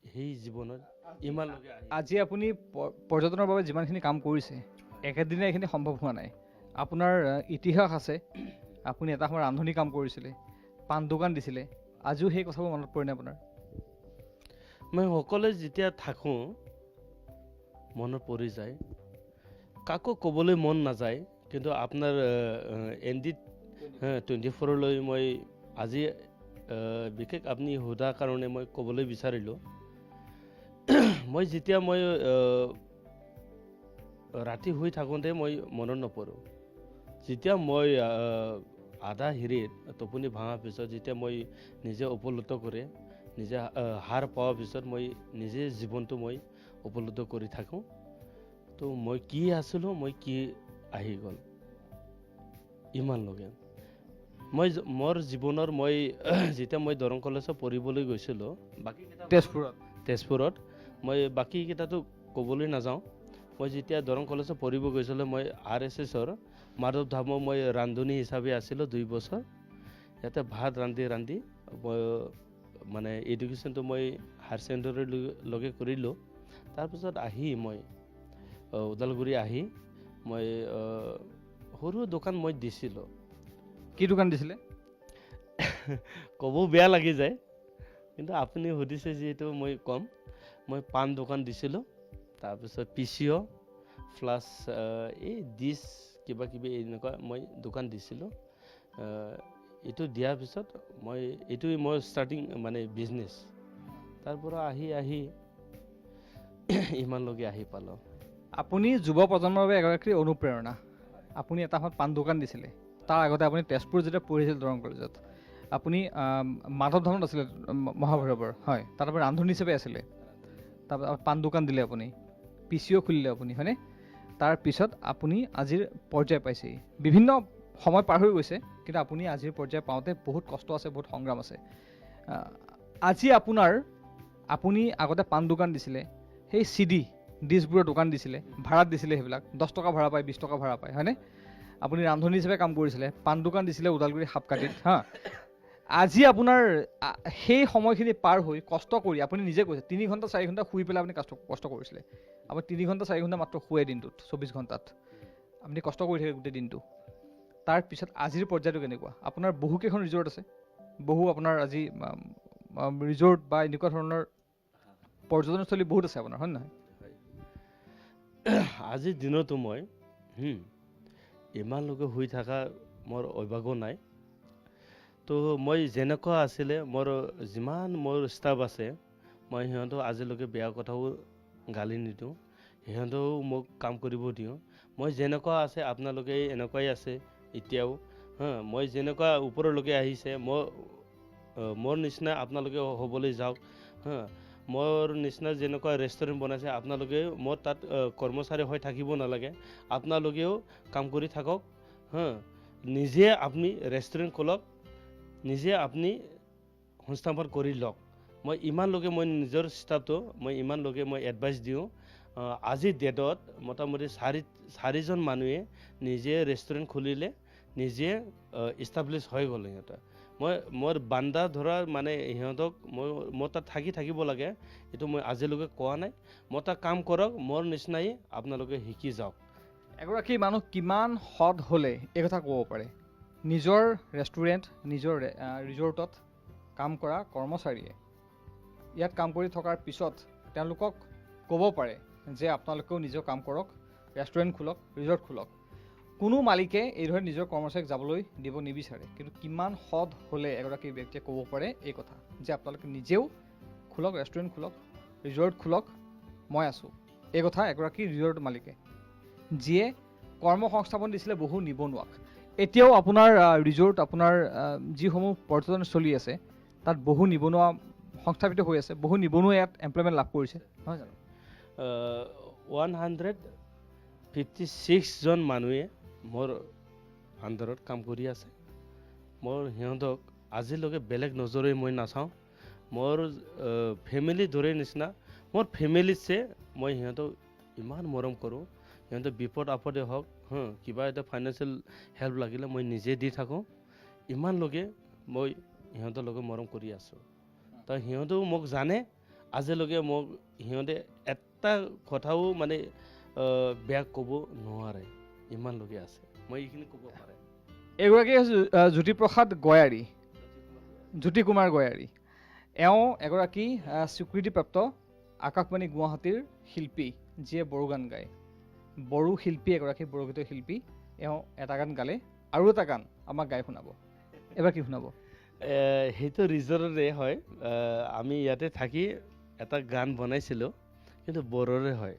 সেই জীৱনত ইমানলৈকে আজি আপুনি পৰ্যটনৰ বাবে যিমানখিনি কাম কৰিছে, একেদিনে এইখিনি সম্ভৱ হোৱা নাই। আপোনাৰ ইতিহাস আছে, আপুনি এটা সময়ত ৰান্ধনি কাম কৰিছিলে, পাণ দোকান দিছিলে, আজিও সেই কথাবোৰ মনত পৰেনে আপোনাৰ? মই অকলে যেতিয়া থাকোঁ মনত পৰি যায়, কাকো ক'বলৈ মন নাযায়। কিন্তু আপোনাৰ এনডিত 24লৈ মই আজি বিশেষ আপুনি সোধাৰ কাৰণে মই ক'বলৈ বিচাৰিলোঁ। মই যেতিয়া ৰাতি শুই থাকোঁতে মই মনত নপৰোঁ। যেতিয়া মই আধা হেৰিত টোপনি ভাঙাৰ পিছত যেতিয়া মই নিজে উপলব্ধ কৰে, নিজে হাৰ পোৱাৰ পিছত মই নিজে জীৱনটো মই উপলব্ধ কৰি থাকোঁ। তো মই কি আছিলোঁ, মই কি আহি গ'ল ইমানলৈকে। মোৰ জীৱনৰ মই যেতিয়া মই দৰং কলেজত পঢ়িবলৈ গৈছিলোঁ তেজপুৰত মই বাকীকেইটাতো ক'বলৈ নাযাওঁ। মই যেতিয়া দৰং কলেজত পঢ়িব গৈছিলোঁ মই RSSৰ মাধৱ ধামৰ মই ৰান্ধনী হিচাপে আছিলোঁ 2 বছৰ। ইয়াতে ভাত ৰান্ধি মই মানে এডুকেশ্যনটো মই হায়াৰ ছেকেণ্ডেৰীলৈকে কৰিলোঁ। তাৰপিছত আহি মই ওদালগুৰি আহি মই সৰু দোকান মই দিছিলোঁ। কি দোকান দিছিলে? ক'ব বেয়া লাগি যায়, কিন্তু আপুনি সুধিছে যিহেতু মই ক'ম। মই পাণ দোকান দিছিলোঁ, তাৰপিছত PCO প্লাছ এই ডিছ কিবা কিবি এনেকুৱা মই দোকান দিছিলোঁ। এইটো দিয়াৰ পিছত এইটোৱে মই ষ্টাৰ্টিং মানে বিজনেছ। তাৰপৰা আহি ইমানলৈকে আহি পালোঁ। আপুনি যুৱ প্ৰজন্মৰ বাবে এগৰাকী অনুপ্ৰেৰণা। আপুনি এটা সময়ত পাণ দোকান দিছিলে, তাৰ আগতে আপুনি তেজপুৰ যেতিয়া পঢ়িছিল দৰং কলেজত, আপুনি মাধৱ ধামত আছিলে মহাভৈৰৱৰ, হয়, তাত আপুনি ৰান্ধনী হিচাপে আছিলে। তাৰপিছত পাণ দোকান দিলে আপুনি, PCO খুলিলে আপুনি, হয়নে? তাৰপিছত আপুনি আজিৰ পৰ্যায় পাইছেহি। বিভিন্ন সময় পাৰ হৈ গৈছে, কিন্তু আপুনি আজিৰ পৰ্যায় পাওঁতে বহুত কষ্ট আছে, বহুত সংগ্ৰাম আছে। আজি আপুনি আগতে পাণ দোকান দিছিলে, সেই ডিছবোৰৰ দোকান দিছিলে, ভাড়াত দিছিলে, সেইবিলাক 10 টকা ভাড়া পায়, 20 টকা ভাড়া পায়, হয়নে? আপুনি ৰান্ধনী হিচাপে কাম কৰিছিলে, পাণ দোকান দিছিলে ওদালগুৰি সাপকাটিত, হা। আজি আপোনাৰ সেই সময়খিনি পাৰ হৈ কষ্ট কৰি আপুনি নিজে কৈছে 3 ঘণ্টা 4 ঘণ্টা শুই পেলাই আপুনি কষ্ট কৰিছিলে। আপুনি 3 ঘণ্টা 4 ঘণ্টা মাত্ৰ শুৱে দিনটোত, 24 ঘণ্টাত আপুনি কষ্ট কৰি থাকে গোটেই দিনটো। তাৰপিছত আজিৰ পৰ্যায়টো কেনেকুৱা? আপোনাৰ বহুকেইখন ৰিজৰ্ট আছে, আপোনাৰ আজি ৰিজৰ্ট বা এনেকুৱা ধৰণৰ পৰ্যটনস্থলী বহুত আছে আপোনাৰ, হয় নহয়? আজিৰ দিনতো মই ইমানলৈকে শুই থকা মোৰ অভ্যাসো নাই। তো মই যেনেকুৱা আছিলে মোৰ যিমান মোৰ ষ্টাফ আছে, মই সিহঁতক আজিলৈকে বেয়া কথাও গালি নিদিওঁ, সিহঁতেও মোক কাম কৰিব দিওঁ। মই যেনেকুৱা আছে আপোনালোকে এনেকুৱাই আছে এতিয়াও, মই যেনেকুৱা ওপৰলৈকে আহিছে মোৰ নিচিনা আপোনালোকে হ'বলৈ যাওক। মোৰ নিচিনা যেনেকুৱা ৰেষ্টুৰেণ্ট বনাইছে আপোনালোকে মোৰ তাত কৰ্মচাৰী হৈ থাকিব নালাগে, আপোনালোকেও কাম কৰি থাকক। নিজে আপুনি ৰেষ্টুৰেণ্ট খোলক, নিজে আপুনি সংস্থাপন কৰি লওক। মই ইমানলৈকে মই নিজৰ ষ্টাফটো ইমানলৈকে মই এডভাইচ দিওঁ। আজিৰ ডেটত মোটামুটি 4জন মানুহে নিজে ৰেষ্টুৰেণ্ট খুলিলে, নিজে ইষ্টাব্লিছ হৈ গ'ল। সিহঁতে মোৰ বান্দা ধৰা মানে সিহঁতক মই তাত থাকিব লাগে, এইটো মই আজিলৈকে কোৱা নাই। মই তাত কাম কৰক, মোৰ নিচিনাই আপোনালোকে শিকি যাওক। এগৰাকী মানুহ কিমান সৎ হ'লে এই কথা ক'ব পাৰে? নিজৰ ৰেষ্টুৰেণ্ট, নিজৰ ৰিজৰ্টত কাম কৰা কৰ্মচাৰীয়ে ইয়াত কাম কৰি থকাৰ পিছত তেওঁলোকক ক'ব পাৰে যে আপোনালোকেও নিজৰ কাম কৰক, ৰেষ্টুৰেণ্ট খোলক, ৰিজৰ্ট খোলক। কোনো মালিকে এইদৰে নিজৰ কৰ্মচাৰীক যাবলৈ দিব নিবিচাৰে, কিন্তু কিমান সৎ হ'লে এগৰাকী ব্যক্তিয়ে ক'ব পাৰে এই কথা যে আপোনালোকে নিজেও খোলক, ৰেষ্টুৰেণ্ট খোলক, ৰিজৰ্ট খোলক, মই আছোঁ। এই কথা এগৰাকী ৰিজৰ্ট মালিকে, যিয়ে কৰ্ম সংস্থাপন দিছিলে বহু নিবনুৱাক। এতিয়াও আপোনাৰ ৰিজৰ্ট, আপোনাৰ যিসমূহ পৰ্যটন চলি আছে, তাত বহু নিবনুৱা সংস্থাপিত হৈ আছে, বহু নিবনুৱাই ইয়াত এমপ্লয়মেণ্ট লাভ কৰিছে, নহয় জানো? 156জন মানুহে মোৰ আণ্ডাৰত কাম কৰি আছে। মোৰ সিহঁতক আজিলৈকে বেলেগ নজৰে মই নাচাওঁ। মোৰ ফেমিলি দৰে নিচিনা, মোৰ ফেমিলিতছে মই সিহঁতক ইমান মৰম কৰোঁ। সিহঁতে বিপদ আপদে হওক, কিবা এটা ফাইনেন্সিয়েল হেল্প লাগিলে মই নিজে দি থাকোঁ। ইমানলৈকে মই সিহঁতৰ লগত মৰম কৰি আছোঁ। তো সিহঁতেও মোক জানে, আজিলৈকে মোক সিহঁতে এটা কথাও মানে বেয়া ক'ব নোৱাৰে, ইমানলৈকে আছে। মই এইখিনি ক'ব পাৰে। এগৰাকী জ্যোতিপ্ৰসাদ গয়াৰী, জ্যোতি কুমাৰ গয়াৰী। এওঁ এগৰাকী স্বীকৃতিপ্ৰাপ্ত আকাশবাণী গুৱাহাটীৰ শিল্পী, যিয়ে বড়ো গান গায়। বড়ো শিল্পী, এগৰাকী বড়োগীতৰ শিল্পী। এওঁ এটা গান গালে, আৰু এটা গান আমাক গাই শুনাব। এবাৰ কি শুনাব? সেইটো ৰিজৰ্টৰে হয়। আমি ইয়াতে থাকি এটা গান বনাইছিলোঁ, কিন্তু বড়োৰে হয়।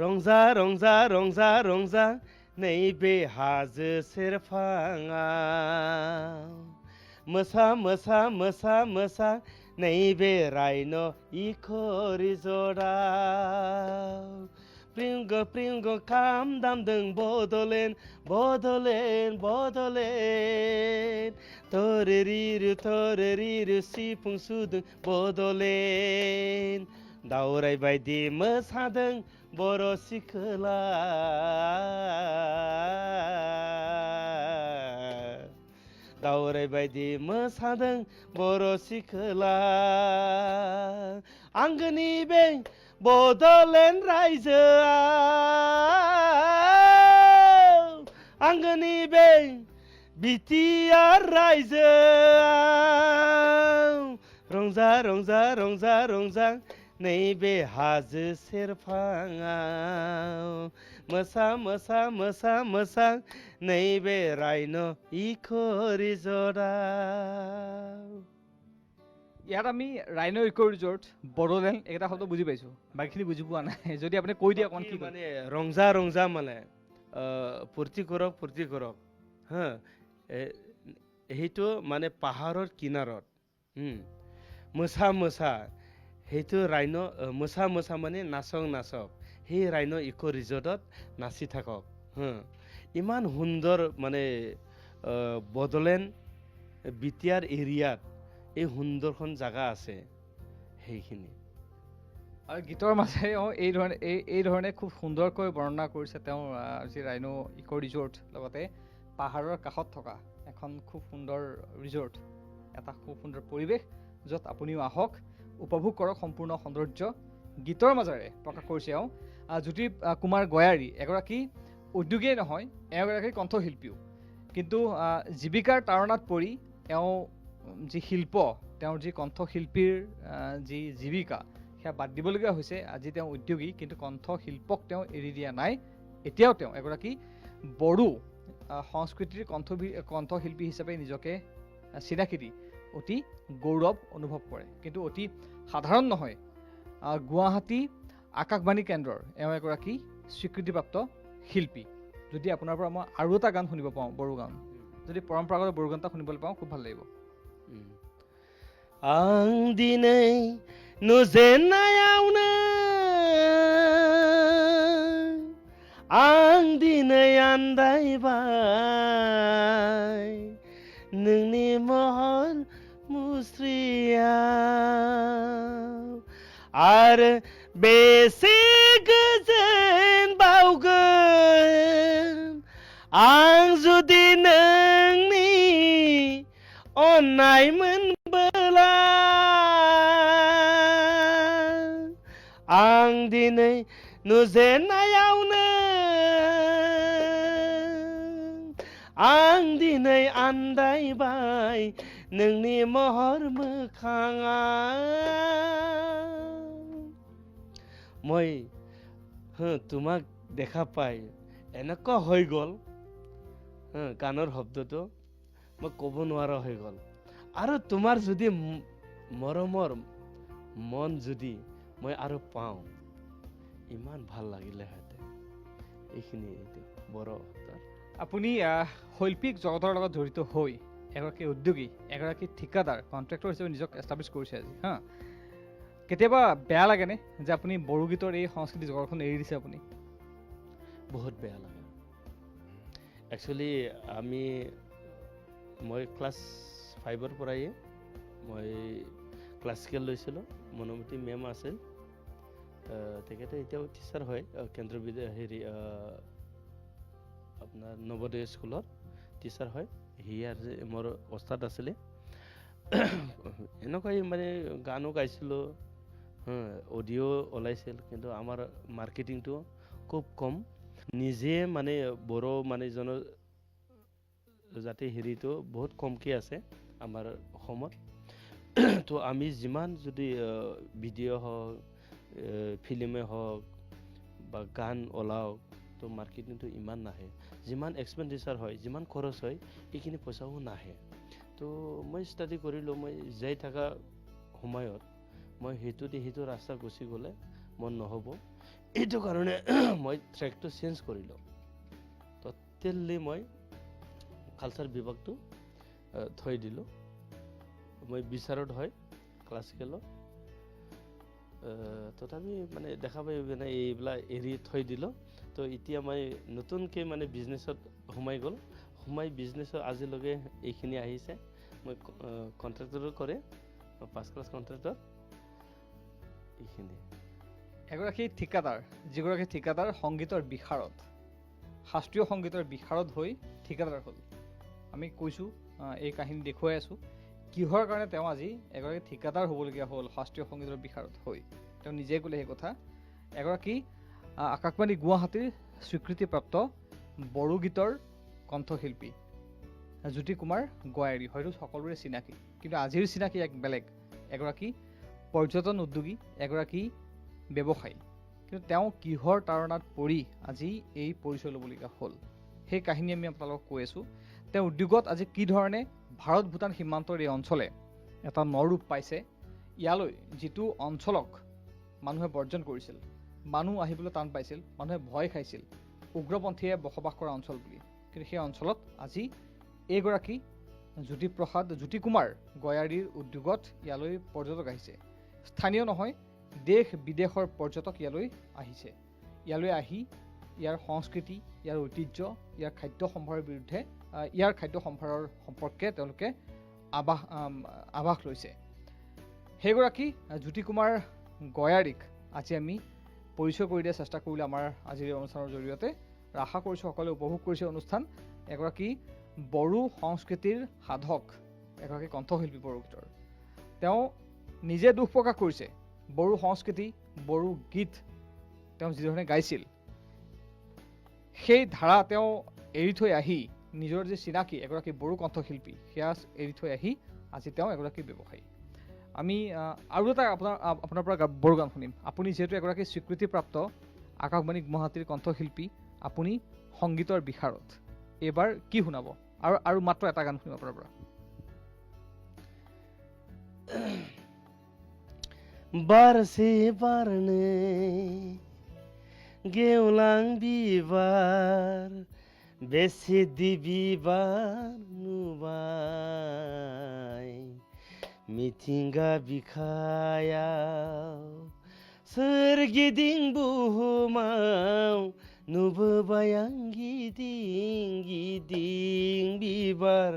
ৰংজা ৰংজা ৰংজা ৰংজা नैबे हाजो सेरफाङाव मोसा मोसा मोसा मोसा नैबे रायन' इक' रिजर्टआव প্ৰিয়ংগ কাম দামদों বদলেন তোरेरिरु सिफुं सुदों बदलेन दावराय बायदि मोसादों बर' सिखोला दावराय बायदि मोसादों बर' सिखोला आंगोनि बे बड'लेण्ड रायजोआव आंगोनि बे बिटिआर रायजोआव रंजा नैबे हाजो सेरफाङाव मोसा नैबे रायन' इक' रिजर्टआव ইয়াত আমি ৰাইন' ইক' ৰিজৰ্ট বড়োলেণ্ড এইকেইটা শব্দ বুজি পাইছোঁ বাকীখিনি বুজি পোৱা নাই যদি আপুনি কৈ দিয়ে অকণ কি কয়? মানে ৰংজা মানে ফূৰ্তি কৰক হা সেইটো মানে পাহাৰৰ কিনাৰত মোচা সেইটো ৰাইন' মোচা মানে নাচক সেই ৰাইন' ইক' ৰিজৰ্টত নাচি থাকক ইমান সুন্দৰ মানে বড়োলেণ্ড বিটিআৰ এৰিয়াত এই সুন্দৰখন জাগা আছে সেইখিনি আৰু গীতৰ মাজেৰে এই ধৰণে খুব সুন্দৰকৈ বৰ্ণনা কৰিছে তেওঁ যি ৰাইন' ইক' ৰিজৰ্ট লগতে পাহাৰৰ কাষত থকা এখন খুব সুন্দৰ ৰিজৰ্ট এটা খুব সুন্দৰ পৰিৱেশ য'ত আপুনিও আহক উপভোগ কৰক সম্পূৰ্ণ সৌন্দৰ্য গীতৰ মাজেৰে প্ৰকাশ কৰিছে এওঁ জ্যোতি কুমাৰ গয়াৰী এগৰাকী উদ্যোগীয়ে নহয় এওঁ এগৰাকী কণ্ঠশিল্পীও কিন্তু জীৱিকাৰ তাৰণাত পৰি এওঁ যি শিল্প তেওঁৰ যি কণ্ঠশিল্পীৰ যি জীৱিকা সেয়া বাদ দিবলগীয়া হৈছে আজি তেওঁ উদ্যোগী কিন্তু কণ্ঠশিল্পক তেওঁ এৰি দিয়া নাই এতিয়াও তেওঁ এগৰাকী বড়ো সংস্কৃতিৰ কণ্ঠশিল্পী হিচাপে নিজকে চিনাকি দি অতি গৌৰৱ অনুভৱ কৰে কিন্তু অতি সাধাৰণ নহয় গুৱাহাটী আকাশবাণী কেন্দ্ৰৰ এওঁ এগৰাকী স্বীকৃতিপ্ৰাপ্ত শিল্পী যদি আপোনাৰ পৰা মই আৰু এটা গান শুনিব পাওঁ বড়ো গান যদি পৰম্পৰাগত বড়ো গান এটা শুনিবলৈ পাওঁ খুব ভাল লাগিব आं दिनै नुजेननायावनो आं दिनै आन्दायबाय नोंनि महर मुस्रियाव आरो बेसे गोजोन बावगोन आं जुदि नोंनि अननाय मोनबोला आं दिनै नुजेननायावनो आं दिनै आन्दायबाय नोंनि महर मोखाङाव মই তোমাক দেখা পাই এনেকুৱা হৈ গ'ল গানৰ শব্দটো মই ক'ব নোৱাৰা হৈ গ'ল আৰু তোমাৰ যদি মৰমৰ মন যদি মই আৰু পাওঁ ইমান ভাল লাগিলে হেঁতে এইখিনি বড়ো আপুনি শৈল্পিক জগতৰ লগত জড়িত হৈ এগৰাকী উদ্যোগী এগৰাকী ঠিকাদাৰ কণ্ট্ৰেক্টৰ হিচাপে নিজক এষ্টাব্লিছ কৰিছে আজি হা কেতিয়াবা বেয়া লাগেনে যে আপুনি বড়ো গীতৰ এই সংস্কৃতি জগতখন এৰি দিছে আপুনি বহুত বেয়া লাগে একচুৱেলি মই ক্লাছ 5ৰ পৰাই মই ক্লাছিকেল লৈছিলোঁ মনোমতী মেম আছিল তেখেতে এতিয়াও টিচাৰ হয় কেন্দ্ৰীয় বিদ্যালয় আপোনাৰ নৱোদয় স্কুলত টিচাৰ হয় হিয়াৰ মোৰ অস্তাদ আছিলে এনেকুৱাই মানে গানো গাইছিলোঁ অডিঅ' ওলাইছিল কিন্তু আমাৰ মাৰ্কেটিংটো খুব কম নিজে মানে বড়ো মানে জনজাতি হেৰিটো বহুত কমকৈ আছে আমাৰ অসমত তো আমি যিমান যদি ভিডিঅ' হওক ফিল্মে হওক বা গান ওলাওক তো মাৰ্কেটিংটো ইমান নাহে যিমান এক্সপেণ্ডিচাৰ হয় যিমান খৰচ হয় এইখিনি পইচাও নাহে তো মই ষ্টাডি কৰিলোঁ মই যাই থকা সময়ত মই সেইটো ৰাস্তা গুচি গ'লে মন নহ'ব এইটো কাৰণে মই ট্ৰেকটো চেঞ্জ কৰিলোঁ টোটেলি মই কালচাৰ বিভাগটো থৈ দিলোঁ মই বিচাৰত হয় ক্লাছিকেলত তথাপি মানে দেখা পাই মানে এইবিলাক এৰি থৈ দিলোঁ তো এতিয়া মই নতুনকৈ মানে বিজনেছত সোমাই বিজনেছত আজিলৈকে এইখিনি আহিছে মই কণ্ট্ৰেক্টৰো কৰে ফাৰ্ষ্ট ক্লাছ কণ্ট্ৰেক্টৰ এইখিনি এগৰাকী ঠিকাদাৰ যিগৰাকী ঠিকাদাৰ সংগীতৰ বিশাৰদ শাস্ত্ৰীয় সংগীতৰ বিশাৰদ হৈ ঠিকাদাৰ হ'ল আমি কৈছোঁ এই কাহিনী দেখুৱাই আছোঁ কিহৰ কাৰণে তেওঁ আজি এগৰাকী ঠিকাদাৰ হ'বলগীয়া হ'ল শাস্ত্ৰীয় সংগীতৰ বিশাৰদ হৈ তেওঁ নিজে ক'লে সেই কথা এগৰাকী আকাশবাণী গুৱাহাটীৰ স্বীকৃতিপ্ৰাপ্ত বড়ো গীতৰ কণ্ঠশিল্পী জ্যোতি কুমাৰ গয়াৰী হয়তো সকলোৰে চিনাকি কিন্তু আজিৰ চিনাকি এক বেলেগ এগৰাকী পৰ্যটন উদ্যোগী এগৰাকী ব্যৱসায়ী কিন্তু তেওঁ কিহৰ তাৰণাত পৰি আজি এই পৰিচয় ল'বলগীয়া হ'ল সেই কাহিনী আমি আপোনালোকক কৈ আছোঁ তেওঁ উদ্যোগত আজি কি ধৰণে ভাৰত ভূটান সীমান্তৰ এই অঞ্চলে এটা নৰূপ পাইছে ইয়ালৈ যিটো অঞ্চলক মানুহে বৰ্জন কৰিছিল মানুহ আহিবলৈ টান পাইছিল মানুহে ভয় খাইছিল উগ্ৰপন্থীয়ে বসবাস কৰা অঞ্চল বুলি কিন্তু সেই অঞ্চলত আজি এইগৰাকী জ্যোতি কুমাৰ গয়াৰীৰ উদ্যোগত ইয়ালৈ পৰ্যটক আহিছে স্থানীয় নহয় দেশ বিদেশৰ পৰ্যটক ইয়ালৈ আহিছে ইয়ালৈ আহি ইয়াৰ সংস্কৃতি ইয়াৰ ঐতিহ্য ইয়াৰ খাদ্য সম্ভাৰৰ বিৰুদ্ধে ইয়াৰ খাদ্য সম্ভাৰৰ সম্পৰ্কে তেওঁলোকে আভাস লৈছে সেইগৰাকী জ্যোতি কুমাৰ গয়াৰীক আজি আমি পৰিচয় কৰি দিয়াৰ চেষ্টা কৰিলে আমাৰ আজিৰ অনুষ্ঠানৰ জৰিয়তে আশা কৰিছোঁ সকলোৱে উপভোগ কৰিছে অনুষ্ঠান এগৰাকী বড়ো সংস্কৃতিৰ সাধক এগৰাকী কণ্ঠশিল্পী বড়ো গীতৰ তেওঁ নিজে দুখ প্ৰকাশ কৰিছে বড়ো সংস্কৃতি বড়ো গীত তেওঁ যিধৰণে গাইছিল সেই ধাৰা তেওঁ এৰি থৈ আহি নিজৰ যি চিনাকি এগৰাকী বড়ো কণ্ঠশিল্পী সেয়া এৰি থৈ আহি আজি তেওঁ এগৰাকী ব্যৱসায়ী আমি আৰু এটা আপোনাৰ পৰা বড়ো গান শুনিম আপুনি যিহেতু এগৰাকী স্বীকৃতিপ্ৰাপ্ত আকাশবাণী গুৱাহাটীৰ কণ্ঠশিল্পী আপুনি সংগীতৰ বিশাৰদ এইবাৰ কি শুনাব আৰু মাত্ৰ এটা গান শুনিব আপোনাৰ পৰা बारसे बारने गेवलां बिबार बेसेदि बिबार नुबाय मिथिंगा बिखायाव सोरगिदिं बुहुमाव नुबोबाय आं गिदिं गिदिं बिबार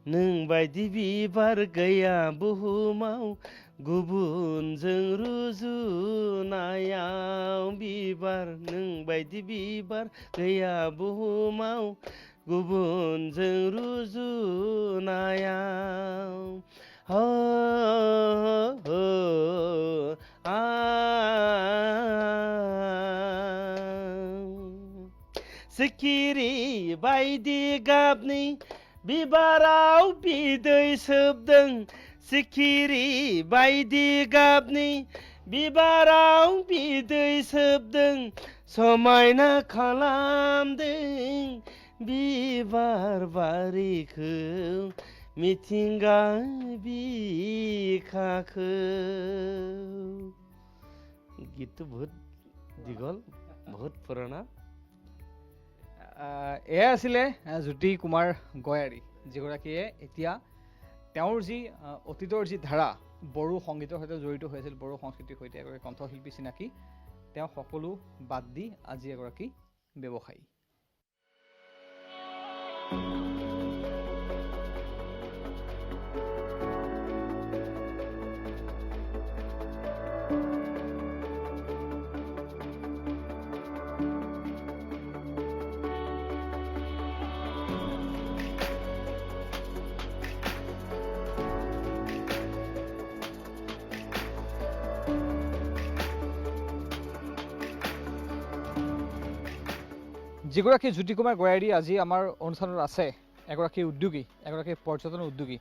नों बायदि बिबार गैया बुहुमाव गुबुनजों रुजुनायाव बिबार नों बायदि बिबार गैया बुहुमाव गुबुनजों रुजुनायाव हो हो आ सिखिरि बायदि गाबनि बिबाराव बिदै सोबदों सिखिरि बायदि गाबनि बिबाराव बिदै सोबदों समायना खालामदों बिबार बारिखौ मिथिंगा बिखाखौ गीतটো बहुत দীঘল बहुत পুৰণা এয়া আছিলে জ্যোতি কুমাৰ গয়াৰী যিগৰাকীয়ে এতিয়া তেওঁৰ যি অতীতৰ যি ধাৰা বড়ো সংগীতৰ সৈতে জড়িত হৈছিল বড়ো সংস্কৃতিৰ সৈতে এগৰাকী কণ্ঠশিল্পী চিনাকি তেওঁ সকলো বাদ দি আজি এগৰাকী ব্যৱসায়ী যিগৰাকী জ্যোতি কুমাৰ গয়াৰী আজি আমাৰ অনুষ্ঠানত আছে এগৰাকী উদ্যোগী এগৰাকী পৰ্যটন উদ্যোগী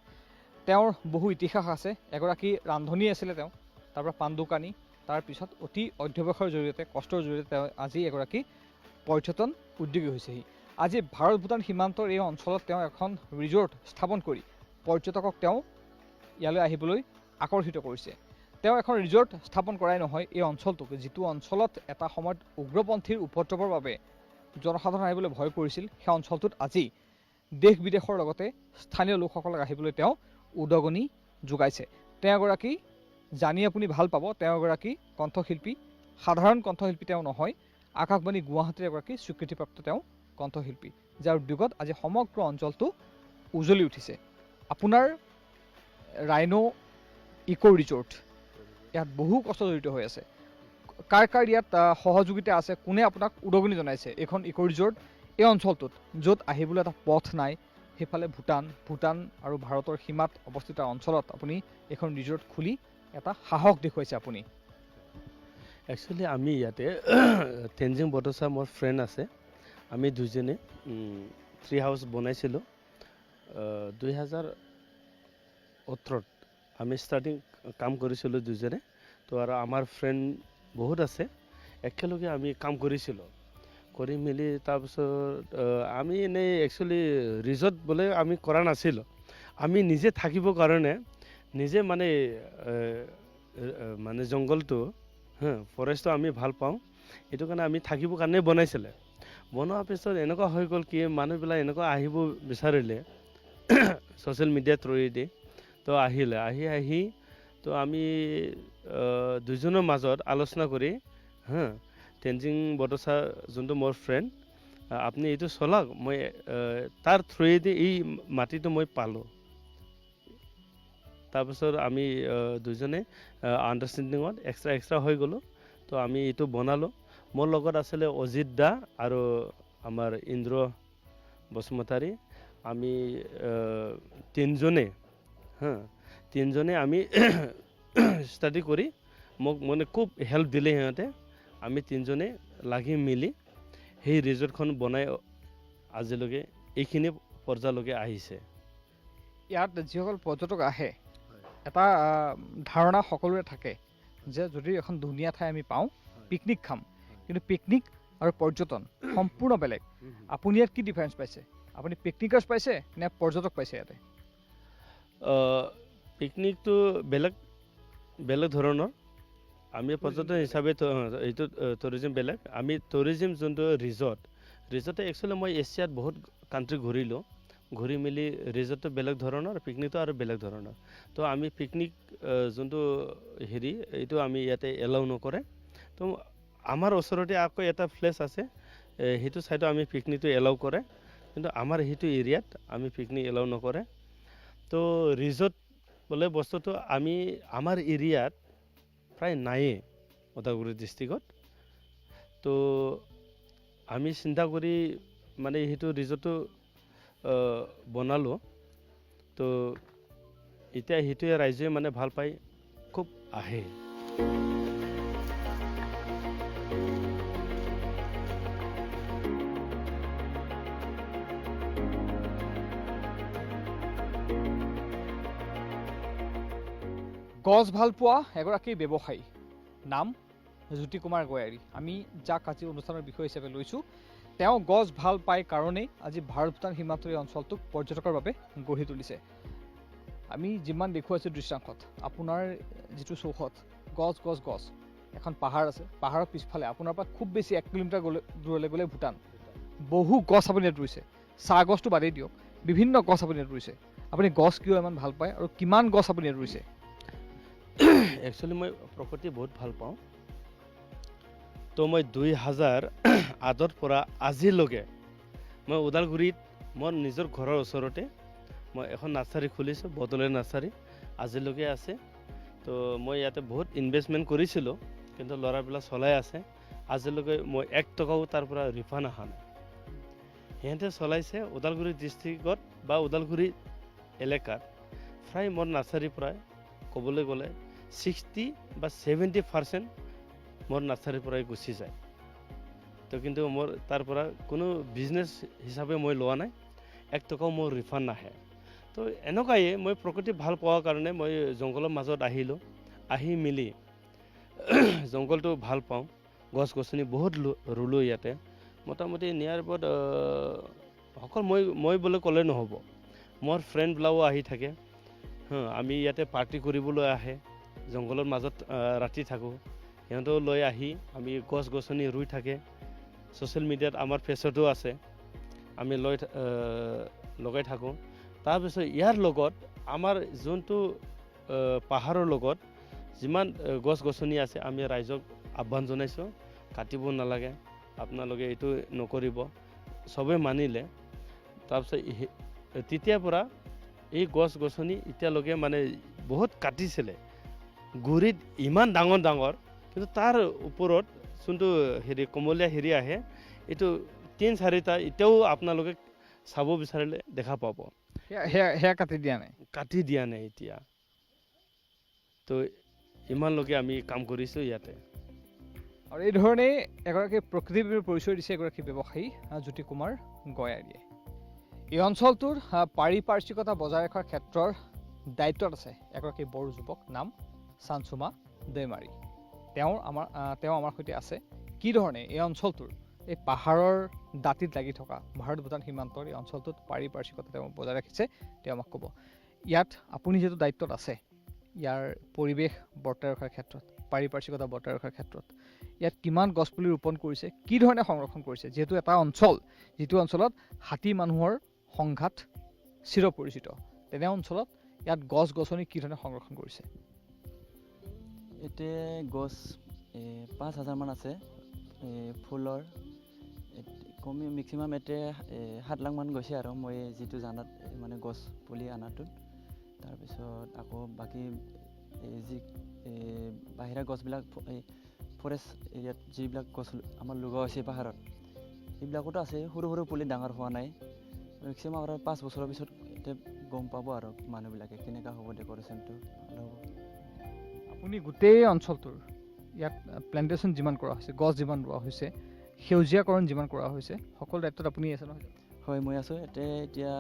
তেওঁৰ বহু ইতিহাস আছে এগৰাকী ৰান্ধনী আছিলে তেওঁ তাৰপৰা পাণ দোকানী তাৰপিছত অতি অধ্যৱসায়ৰ জৰিয়তে কষ্টৰ জৰিয়তে তেওঁ আজি এগৰাকী পৰ্যটন উদ্যোগী হৈছেহি আজি ভাৰত ভূটান সীমান্তৰ এই অঞ্চলত তেওঁ এখন ৰিজৰ্ট স্থাপন কৰি পৰ্যটকক তেওঁ ইয়ালৈ আহিবলৈ আকৰ্ষিত কৰিছে তেওঁ এখন ৰিজৰ্ট স্থাপন কৰাই নহয় এই অঞ্চলটোক যিটো অঞ্চলত এটা সময়ত উগ্ৰপন্থীৰ উপদ্ৰৱৰ বাবে জনসাধাৰণ আহিবলৈ ভয় কৰিছিল সেই অঞ্চলটোত আজি দেশ বিদেশৰ লগতে স্থানীয় লোকসকলক আহিবলৈ তেওঁ উদগনি যোগাইছে তেওঁ এগৰাকী জানি আপুনি ভাল পাব তেওঁ এগৰাকী কণ্ঠশিল্পী সাধাৰণ কণ্ঠশিল্পী তেওঁ নহয় আকাশবাণী গুৱাহাটীৰ এগৰাকী স্বীকৃতিপ্ৰাপ্ত তেওঁ কণ্ঠশিল্পী যাৰ উদ্যোগত আজি সমগ্ৰ অঞ্চলটো উজ্বলি উঠিছে আপোনাৰ ৰাইনো ইকো ৰিজৰ্ট ইয়াত বহু কষ্ট জড়িত হৈ আছে কাৰ কাৰ ইয়াত সহযোগিতা আছে কোনে আপোনাক উদগনি জনাইছে এইখন ইকো ৰিজৰ্ট এই অঞ্চলটোত য'ত আহিবলৈ এটা পথ নাই সেইফালে ভূটান আৰু ভাৰতৰ সীমাত অৱস্থিত অঞ্চলত আপুনি এখন ৰিজৰ্ট খুলি এটা সাহস দেখুৱাইছে আপুনি একচুৱেলি আমি ইয়াতে তেনজিং বৰদচা মোৰ ফ্ৰেণ্ড আছে আমি দুজনে ট্ৰি হাউচ বনাইছিলোঁ 2018 আমি ষ্টাৰ্টিং কাম কৰিছিলোঁ দুজনে তো আৰু আমাৰ ফ্ৰেণ্ড বহুত আছে একেলগে আমি কাম কৰিছিলোঁ কৰি মেলি তাৰপিছত আমি এনেই একচুৱেলি ৰিজৰ্ট বোলে আমি কৰা নাছিলোঁ আমি নিজে থাকিবৰ কাৰণে নিজে মানে জংঘলটো ফৰেষ্টটো আমি ভাল পাওঁ এইটো কাৰণে আমি থাকিবৰ কাৰণে বনাইছিলে বনোৱাৰ পিছত এনেকুৱা হৈ গ'ল কি মানুহবিলাক এনেকুৱা আহিব বিচাৰিলে ছ'চিয়েল মিডিয়া থ্ৰুৱেদি তো আহিলে আহি তো আমি দুজনৰ মাজত আলোচনা কৰি তেনজিং বৰদচা যোনটো মোৰ ফ্ৰেণ্ড আপুনি এইটো চলাওক মই তাৰ থ্ৰুৱেদি এই মাটিটো মই পালোঁ তাৰপিছত আমি দুজনে আণ্ডাৰষ্টেণ্ডিঙত এক্সট্ৰা হৈ গ'লোঁ তো আমি এইটো বনালোঁ মোৰ লগত আছিলে অজিত দা আৰু আমাৰ ইন্দ্ৰ বসুমতাৰী আমি তিনিজনে আমি ষ্টাডি কৰি মোক মানে খুব হেল্প দিলে সিহঁতে আমি তিনিজনে লাগি মিলি সেই ৰিজৰ্টখন বনাই আজিলৈকে এইখিনি পৰ্যায়লৈকে আহিছে ইয়াত যিসকল পৰ্যটক আহে এটা ধাৰণা সকলোৰে থাকে যে যদি এখন ধুনীয়া ঠাই আমি পাওঁ পিকনিক খাম কিন্তু পিকনিক আৰু পৰ্যটন সম্পূৰ্ণ বেলেগ আপুনি ইয়াত কি ডিফাৰেঞ্চ পাইছে আপুনি পিকনিকাৰ্ছ পাইছে নে পৰ্যটক পাইছে ইয়াতে পিকনিকটো বেলেগ ধৰণৰ আমি পৰ্যটন হিচাপে এইটো টুৰিজিম বেলেগ আমি টুৰিজিম যোনটো ৰিজৰ্টে একচুৱেলি মই এছিয়াত বহুত কাণ্ট্ৰি ঘূৰি মেলি ৰিজৰ্টটো বেলেগ ধৰণৰ পিকনিকটো আৰু বেলেগ ধৰণৰ তো আমি পিকনিক যোনটো এইটো আমি ইয়াতে এলাউ নকৰে তো আমাৰ ওচৰতে আকৌ এটা প্লেচ আছে সেইটো চাইডত আমি পিকনিকটো এলাউ কৰে কিন্তু আমাৰ সেইটো এৰিয়াত আমি পিকনিক এলাউ নকৰে তো ৰিজৰ্ট বোলে বস্তুটো আমাৰ এৰিয়াত প্ৰায় নায়েই ওদালগুৰি ডিষ্ট্ৰিক্টত তো আমি চিন্তা কৰি মানে সেইটো ৰিজৰ্টটো বনালোঁ তো এতিয়া সেইটোৱে ৰাইজে মানে ভাল পাই খুব আহে গছ ভাল পোৱা এগৰাকী ব্যৱসায়ী নাম জ্যোতি কুমাৰ গয়াৰী আমি যাক আজি অনুষ্ঠানৰ বিষয় হিচাপে লৈছোঁ তেওঁ গছ ভাল পায় কাৰণেই আজি ভাৰত ভূটান সীমান্তৰ এই অঞ্চলটোক পৰ্যটকৰ বাবে গঢ়ি তুলিছে আমি যিমান দেখুৱাইছোঁ দৃশ্যাংশত আপোনাৰ যিটো চৌহদ গছ এখন পাহাৰ আছে পাহাৰৰ পিছফালে আপোনাৰ পৰা খুব বেছি 1 কিলোমিটাৰ দূৰলৈ গ'লে ভূটান বহু গছ আপুনি ইয়াত ৰুইছে চাহ গছটো বাদেই দিয়ক বিভিন্ন গছ আপুনি ইয়াত ৰুইছে আপুনি গছ কিয় ইমান ভাল পায় আৰু কিমান গছ আপুনি ইয়াত ৰুইছে একচুৱেলি মই প্ৰকৃতি বহুত ভাল পাওঁ তো মই 2008ৰ পৰা আজিলৈকে মই ওদালগুৰিত মোৰ নিজৰ ঘৰৰ ওচৰতে মই এখন নাৰ্চাৰী খুলিছোঁ বদলে নাৰ্চাৰী আজিলৈকে আছে তো মই ইয়াতে বহুত ইনভেষ্টমেণ্ট কৰিছিলোঁ কিন্তু ল'ৰাবিলাক চলাই আছে আজিলৈকে মই 1 টকাও তাৰ পৰা ৰিফাণ্ড অহা নাই সিহঁতে চলাইছে ওদালগুৰি ডিষ্ট্ৰিক্টত বা ওদালগুৰি এলেকাত প্ৰায় মোৰ নাৰ্চাৰীৰ পৰাই ক'বলৈ গ'লে 60 বা 70% মোৰ নাৰ্চাৰীৰ পৰাই গুচি যায় তো কিন্তু মোৰ তাৰ পৰা কোনো বিজনেছ হিচাপে মই লোৱা নাই 1 টকাও মোৰ ৰিফাণ্ড নাহে তো এনেকুৱাই মই প্ৰকৃতি ভাল পোৱাৰ কাৰণে মই জংঘলৰ মাজত আহিলোঁ আহি মেলি জংঘলটো ভাল পাওঁ গছ গছনি বহুত ৰুলোঁ ইয়াতে মোটামুটি নিয়াৰ এবাউট অকল মই বুলি ক'লে নহ'ব মোৰ ফ্ৰেণ্ডবিলাকো আহি থাকে আমি ইয়াতে পাৰ্টি কৰিবলৈ আহে জংঘলৰ মাজত ৰাতি থাকোঁ সিহঁতেও লৈ আহি আমি গছ গছনি ৰুই থাকে ছ'চিয়েল মিডিয়াত আমাৰ ফেচতো আছে আমি লগাই থাকোঁ তাৰপিছত ইয়াৰ লগত আমাৰ যোনটো পাহাৰৰ লগত যিমান গছ গছনি আছে আমি ৰাইজক আহ্বান জনাইছোঁ কাটিব নালাগে আপোনালোকে এইটো নকৰিব চবে মানিলে তাৰপিছত তেতিয়াৰ পৰা এই গছ গছনি এতিয়ালৈকে মানে বহুত কাটিছিলে গুৰিত ইমান ডাঙৰ ডাঙৰ কিন্তু তাৰ ওপৰত যোনটো হেৰি কমলীয়া হেৰি আহে এইটো 3-4টা এতিয়াও আপোনালোকে চাব বিচাৰিলে দেখা পাব সেয়া কাটি দিয়া নাই কাটি দিয়া নাই এতিয়া তো ইমানলৈকে আমি কাম কৰিছোঁ ইয়াতে আৰু এই ধৰণেই এগৰাকী প্ৰকৃতিপ্ৰেমীৰ পৰিচয় দিছে এগৰাকী ব্যৱসায়ী জ্যোতি কুমাৰ গয়াৰীয়ে এই অঞ্চলটোৰ পাৰিপাৰ্শ্বিকতা বজাই ৰখাৰ ক্ষেত্ৰৰ দায়িত্বত আছে এগৰাকী বড়ো যুৱক নাম চানচুমা দৈমাৰী তেওঁ আমাৰ সৈতে আছে কি ধৰণে এই অঞ্চলটোৰ এই পাহাৰৰ দাঁতিত লাগি থকা ভাৰত ভূটান সীমান্তৰ এই অঞ্চলটোত পাৰিপাৰ্শ্বিকতা তেওঁ বজাই ৰাখিছে তেওঁ আমাক ক'ব ইয়াত আপুনি যিহেতু দায়িত্বত আছে ইয়াৰ পৰিৱেশ বৰ্তাই ৰখাৰ ক্ষেত্ৰত পাৰিপাৰ্শ্বিকতা বৰ্তাই ৰখাৰ ক্ষেত্ৰত ইয়াত কিমান গছপুলি ৰোপণ কৰিছে কি ধৰণে সংৰক্ষণ কৰিছে যিহেতু এটা অঞ্চল যিটো অঞ্চলত হাতী মানুহৰ সংঘাত চিৰপৰিচিত তেনে অঞ্চলত ইয়াত গছ গছনি কি ধৰণে সংৰক্ষণ কৰিছে এতিয়া গছ 5,000 মান আছে ফুলৰ কমি মেক্সিমাম এতিয়া 7 লাখ মান গৈছে আৰু মই যিটো জানাত মানে গছ পুলি আনাটোত তাৰপিছত আকৌ বাকী যি বাহিৰা গছবিলাক ফৰেষ্ট এৰিয়াত যিবিলাক গছ আমাৰ লগোৱা হৈছে পাহাৰত এইবিলাকতো আছে সৰু সৰু পুলি ডাঙৰ হোৱা নাই মেক্সিমাম আৰু 5 বছৰৰ পিছত এতিয়া গম পাব আৰু মানুহবিলাকে কেনেকুৱা হ'ব ডেক'ৰেশ্যনটো ভাল হ'ব আপুনি গোটেই অঞ্চলটোৰ ইয়াত প্লেণ্টেশ্যন যিমান কৰা হৈছে গছ যিমান ৰোৱা হৈছে সেউজীয়াকৰণ যিমান কৰা হৈছে সকলো দায়িত্বত আপুনি আছে নহয় হয় মই আছোঁ এতিয়া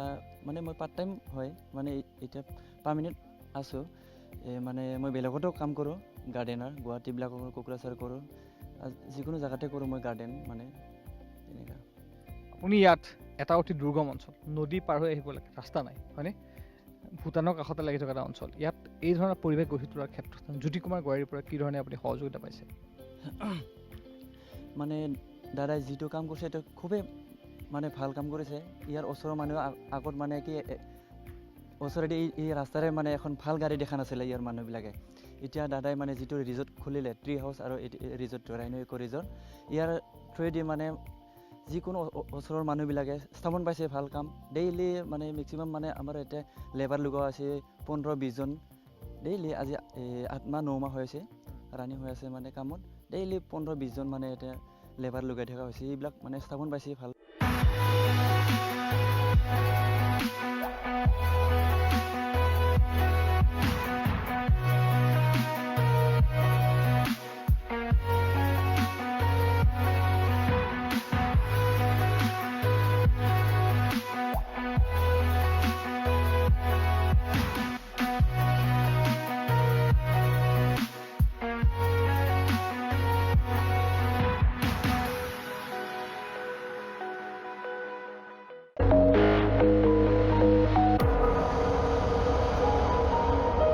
মানে মই পাৰ্ট টাইম হয় মানে এতিয়া পাৰ্মানেণ্ট আছোঁ মানে মই বেলেগতো কাম কৰোঁ গাৰ্ডেনাৰ গুৱাহাটীবিলাকৰ কোকৰাঝাৰ কৰোঁ যিকোনো জেগাতে কৰোঁ মই গাৰ্ডেন মানে তেনেকুৱা আপুনি ইয়াত এটা অতি দুৰ্গম অঞ্চল নদী পাৰ হৈ আহিব লাগে ৰাস্তা নাই হয়নে ভূটানৰ কাষতে লাগি থকা এটা অঞ্চল ইয়াত এই ধৰণৰ পৰিৱেশ গঢ়ি তোলাৰ ক্ষেত্ৰত জ্যোতি কুমাৰ গয়াৰীৰ পৰা কি ধৰণে আপুনি সহযোগিতা পাইছে মানে দাদাই যিটো কাম কৰিছে এইটো খুবেই মানে ভাল কাম কৰিছে ইয়াৰ ওচৰৰ মানুহ আগত মানে কি ওচৰেদি এই ৰাস্তাৰে মানে এখন ভাল গাড়ী দেখা নাছিলে ইয়াৰ মানুহবিলাকে এতিয়া দাদাই মানে যিটো ৰিজৰ্ট খুলিলে ট্ৰি হাউচ আৰু ৰিজৰ্ট ৰাইনো ইক' ৰিজৰ্ট ইয়াৰ থ্ৰুৱেদি মানে যিকোনো ওচৰৰ মানুহবিলাকে স্থাপন পাইছে ভাল কাম ডেইলি মানে মেক্সিমাম মানে আমাৰ এতিয়া লেবাৰ লগোৱা আছে 15-20 জন ডেইলি আজি 8 মাহ 9 মাহ হৈ আছে ৰানিং হৈ আছে মানে কামত ডেইলি 15-20 জন মানে এতিয়া লেবাৰ লগাই থকা হৈছে এইবিলাক মানে স্থাপন পাইছে ভাল